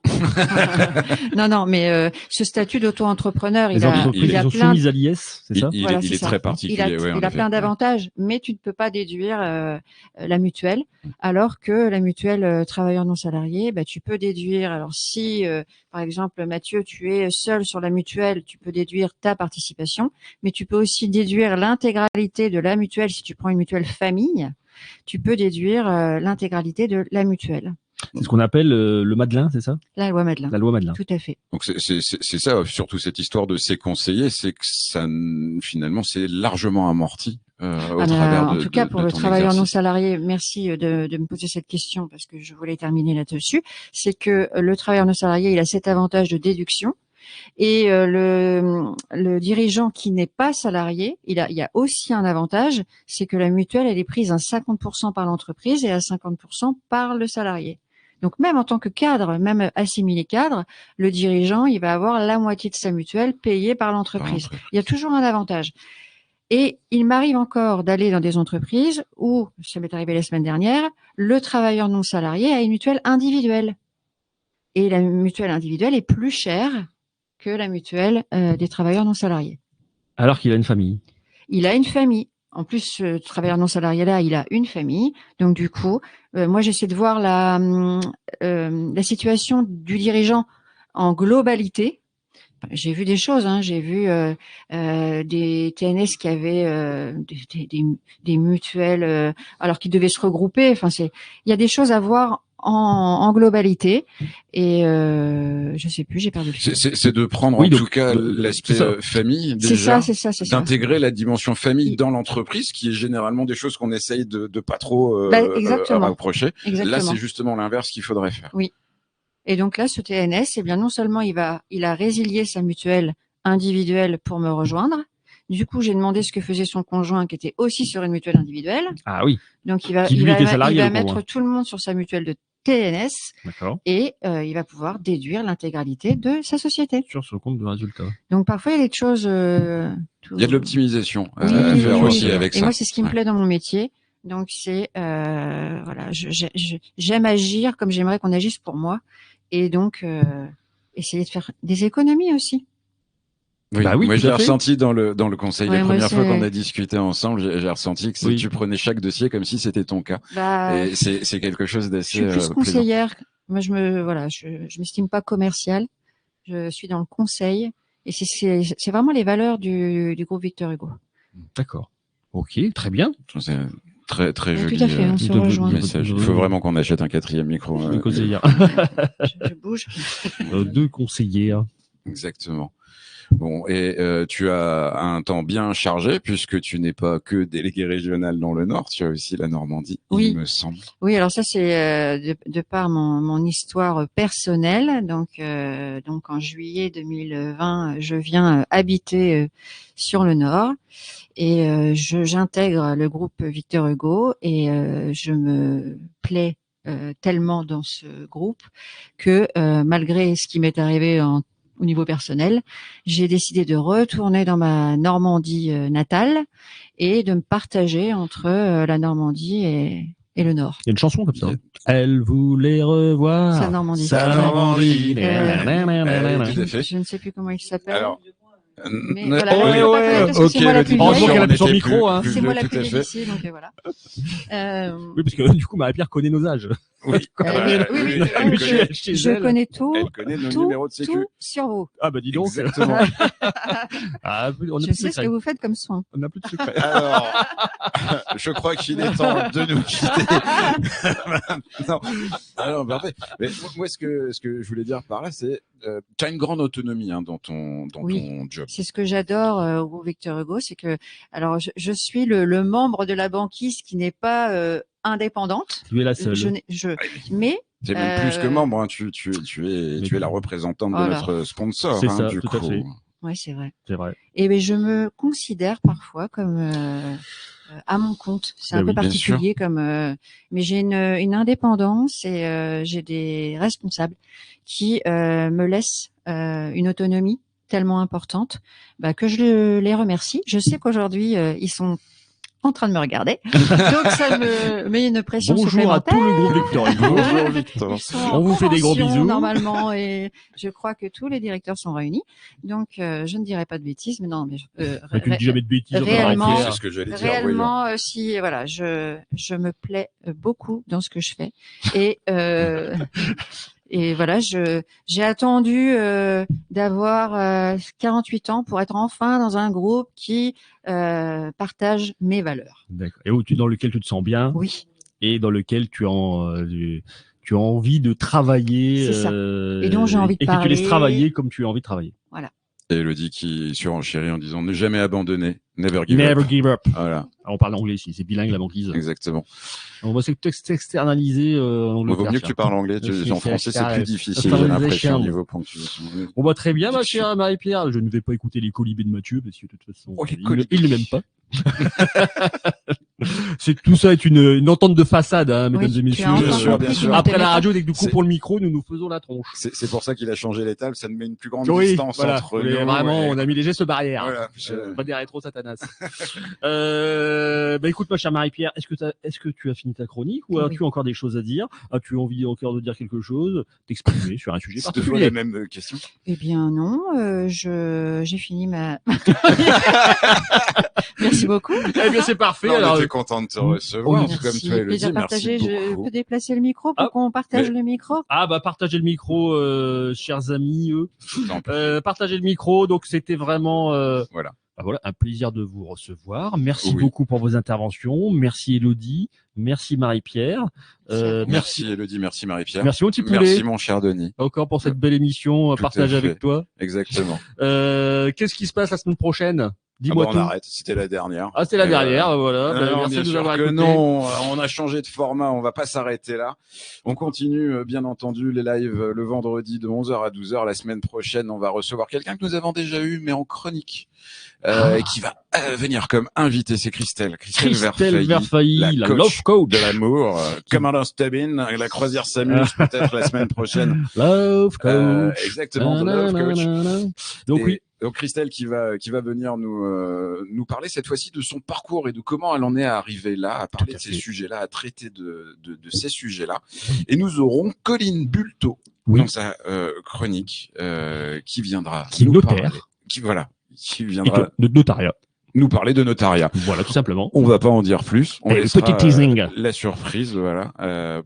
non, mais ce statut d'auto-entrepreneur, Les il entreprises a sont plein soumises à l'IS, c'est ça? Voilà, Il c'est est ça. très particulier. Il a plein d'avantages, mais tu ne peux pas déduire la mutuelle, alors que la mutuelle travailleur non salarié, tu peux déduire. Alors si, par exemple, Mathieu, tu es seul sur la mutuelle, tu peux déduire ta participation, mais tu peux aussi déduire l'intégralité de la mutuelle. Si tu prends une mutuelle famille, tu peux déduire l'intégralité de la mutuelle. C'est ce qu'on appelle le Madelin, c'est ça? La loi Madelin. La loi Madelin. Tout à fait. Donc c'est ça, surtout cette histoire de ces conseillers, c'est que ça finalement c'est largement amorti au travers en de tout cas, pour le ton travailleur non exercice. salarié, merci de me poser cette question parce que je voulais terminer là-dessus. C'est que le travailleur non salarié, il a cet avantage de déduction. Et le dirigeant qui n'est pas salarié, il y a aussi un avantage, c'est que la mutuelle, elle est prise à 50% par l'entreprise et à 50% par le salarié. Donc même en tant que cadre, même assimilé cadre, le dirigeant, il va avoir la moitié de sa mutuelle payée par l'entreprise. Il y a toujours un avantage. Et il m'arrive encore d'aller dans des entreprises où, ça m'est arrivé la semaine dernière, le travailleur non salarié a une mutuelle individuelle. Et la mutuelle individuelle est plus chère que la mutuelle des travailleurs non salariés. Alors qu'il a une famille. Il a une famille. en plus, ce travailleur non salarié là, il a une famille. Donc du coup, moi j'essaie de voir la situation du dirigeant en globalité. J'ai vu des choses, hein. J'ai vu des TNS qui avaient des mutuelles, alors qu'ils devaient se regrouper. Enfin, il y a des choses à voir en globalité. Et je sais plus, j'ai perdu le fil. C'est de prendre Oui, en donc, tout cas l'aspect famille déjà, C'est ça. d'intégrer la dimension famille dans l'entreprise, qui est généralement des choses qu'on essaye de pas trop exactement. rapprocher. Exactement. Là, c'est justement l'inverse qu'il faudrait faire. Oui. Et donc là, ce TNS, eh bien, non seulement il a résilié sa mutuelle individuelle pour me rejoindre. Du coup, j'ai demandé ce que faisait son conjoint qui était aussi sur une mutuelle individuelle. Ah oui. Donc, il va salarié, mettre tout le monde sur sa mutuelle de TNS. D'accord. Et il va pouvoir déduire l'intégralité de sa société. Sur le compte de résultat. Donc, parfois, il y a des choses... Il y a de l'optimisation à oui, faire oui, aussi oui. avec et ça. Moi, c'est ce qui me plaît dans mon métier. Donc, c'est... voilà, j'aime agir comme j'aimerais qu'on agisse pour moi. Et donc, essayer de faire des économies aussi. Oui, bah oui, moi tout je l'ai à fait. ressenti dans le conseil. Ouais, la moi, première fois c'est- qu'on a discuté ensemble, j'ai ressenti que Oui. tu prenais chaque dossier comme si c'était ton cas. Bah, Et c'est quelque chose je d'assez suis plus plaisant. conseillère. Moi, je m'estime pas commerciale. Je suis dans le conseil. Et c'est vraiment les valeurs du groupe Victor Hugo. D'accord. Ok, très bien. C'est très très Oui, joli tout à fait, on se rejoint. message. Il faut vraiment qu'on achète un 4e micro. Une conseillère. Je bouge. Deux conseillères. Exactement. Bon, et tu as un temps bien chargé puisque tu n'es pas que délégué régional dans le Nord, tu as aussi la Normandie, Oui. il me semble. Oui, alors ça c'est de par mon histoire personnelle. Donc en juillet 2020, je viens habiter sur le Nord et j'intègre le groupe Victor Hugo et je me plais tellement dans ce groupe que malgré ce qui m'est arrivé au niveau personnel, j'ai décidé de retourner dans ma Normandie natale et de me partager entre la Normandie et le Nord. Il y a une chanson comme ça. Elle voulait revoir Sa Normandie. Sa Normandie. tout à fait. Je ne sais plus comment il s'appelle. Alors, Mais voilà, oui, là, je peux pas connaître parce que c'est moi la plus Heureusement vieille. qu'elle a plus son on était micro, hein. C'est moi la tout plus à vieille fait. ici, donc voilà. Oui, parce que du coup, Marie-Pierre connaît nos âges. Oui, oui, oui, elle oui, connaît, chez je elle. connais tout, elle connaît nos numéros de sécu. tout sur vous. Ah bah dis donc. Exactement. Ah, on a Je plus de sais ce secret. que vous faites comme soin. On n'a plus de secret. Alors, je crois qu'il est temps de nous quitter. Non. Alors, parfait. Mais moi, ce que je voulais dire par là, c'est, tu as une grande autonomie dans ton job. C'est ce que j'adore au Victor Hugo, c'est que alors je suis le membre de la banquise qui n'est pas indépendante. Tu es la seule. Mais C'est même plus que membre, hein. Tu es la représentante de Voilà. notre sponsor, C'est hein, ça, du tout à coup. fait. ouais, c'est vrai. C'est vrai. Et ben je me considère parfois comme à mon compte. C'est Bah un peu oui, bien particulier comme, mais j'ai une indépendance et j'ai des responsables qui me laissent une autonomie tellement importante que je les remercie. Je sais qu'aujourd'hui ils sont en train de me regarder, donc ça me met une pression Bonjour à supplémentaire. tout le groupe Victor Hugo. Bonjour Victor. Ils sont On en vous fait des gros convention, bisous. normalement, et je crois que tous les directeurs sont réunis. Donc, je ne dirai pas de bêtises, mais non, mais Mais tu ne dis jamais de bêtises. réellement, C'est ce que j'allais dire. voyons. réellement, si voilà, je me plais beaucoup dans ce que je fais et voilà, j'ai attendu d'avoir 48 ans pour être enfin dans un groupe qui partage mes valeurs. D'accord. Et dans lequel tu te sens bien Oui, et dans lequel tu as envie de travailler. C'est ça. Et dont j'ai envie de et que tu laisses parler. travailler comme tu as envie de travailler. Et Elodie qui surenchérit en disant ne jamais abandonner, never give Never up. give up. Voilà, On parle anglais ici, c'est bilingue la banquise. exactement. On va s'externaliser en Il vaut Angleterre. mieux que tu parles anglais. En français, c'est plus difficile, j'ai l'impression, au niveau ponctuation. Bon bah très bien, ma chère Marie-Pierre. Je ne vais pas écouter les colibés de Mathieu parce que de toute façon, Oh, les il colibés. ne m'aime pas. C'est tout ça est une entente de façade, hein, mesdames Oui, et tu messieurs. as Bien encore sûr, plus bien sûr. de Après la téléphone. radio, dès que nous C'est- coupons le micro, nous nous faisons la tronche. C'est pour ça qu'il a changé les tables, ça nous met une plus grande Oui, distance voilà. entre Mais nous. vraiment, et- on a mis les gestes barrières. Voilà. Pas des rétro satanas. Bah écoute, ma chère Marie-Pierre, est-ce que tu as fini ta chronique ou Oui. as-tu encore des choses à dire? As-tu envie encore de dire quelque chose? T'exprimer sur un sujet C'est deux fois particulier? la même question. Eh bien non, j'ai fini ma. Merci beaucoup. Eh bien, c'est parfait. Non, Alors, on était content de te recevoir, tout comme Merci. toi, Plaisir Elodie. Merci partagé. Je beaucoup. peux déplacer le micro pour Ah, qu'on partage mais- le micro. partagez le micro, chers amis. Je t'en prie. Partagez le micro. Donc, c'était vraiment, Voilà. voilà, un plaisir de vous recevoir. Merci Oui. beaucoup pour vos interventions. Merci Élodie. Merci Marie-Pierre. Merci Elodie, merci Marie-Pierre. Merci mon petit poulet. Merci mon cher Denis. Encore pour cette belle émission Tout à partagée fait. avec toi. Exactement. Qu'est-ce qui se passe la semaine prochaine? Dis-moi Ah tout. on arrête, c'était la dernière. Ah, c'est la Et dernière, voilà. Non, Bah, non, merci bien de nous sûr avoir que écoutés. non, on a changé de format, on va pas s'arrêter là. On continue, bien entendu, les lives le vendredi de 11h à 12h. La semaine prochaine, on va recevoir quelqu'un que nous avons déjà eu, mais en chronique, et qui va venir comme invité. C'est Christelle. Christelle Verfailly, la love coach. de l'amour. Commandant Stabin, la croisière s'amuse peut-être la semaine prochaine. Love coach. Exactement, the love coach. Nanana. Donc Et oui. donc Christelle qui va venir nous parler cette fois-ci de son parcours et de comment elle en est arrivée là, à parler Tout à de ces fait. sujets-là, à traiter de ces sujets-là. Et nous aurons Colline Bulto Oui. dans sa chronique qui viendra Qui est nous notaire. parler, qui Et viendra de notariat. nous parler de notariat. Voilà, tout simplement. On va pas en dire plus. On Et laissera petit teasing. la surprise, voilà,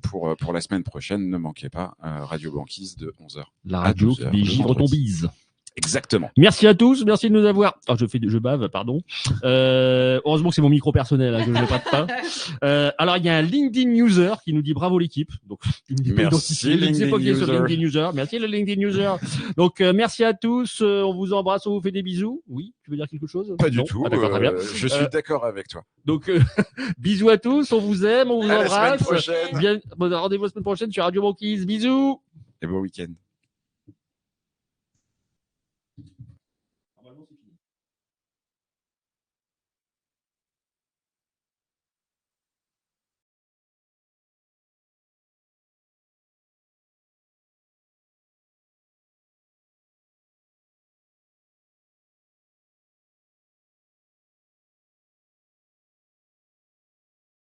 pour la semaine prochaine. Ne manquez pas Radio Banquise de 11h. La radio qui 12h, dégivre le ton vendredi. bise. Exactement. Merci à tous, merci de nous avoir. Oh, je bave, pardon. Heureusement que c'est mon micro personnel, hein, que je ne prête pas. Alors il y a un LinkedIn user qui nous dit bravo l'équipe. Donc il ne dit pas Merci, identifié. Je ne sais pas qui est ce LinkedIn LinkedIn user. Merci le LinkedIn user. Donc merci à tous. On vous embrasse, on vous fait des bisous. Oui, tu veux dire quelque chose? Pas du Non tout. Ah, d'accord, très bien. Je suis d'accord avec toi. Donc bisous à tous, on vous aime, on vous À la semaine embrasse. prochaine. Bien, bon, rendez-vous la semaine prochaine sur Radio Banquise. Bisous. Et bon week-end.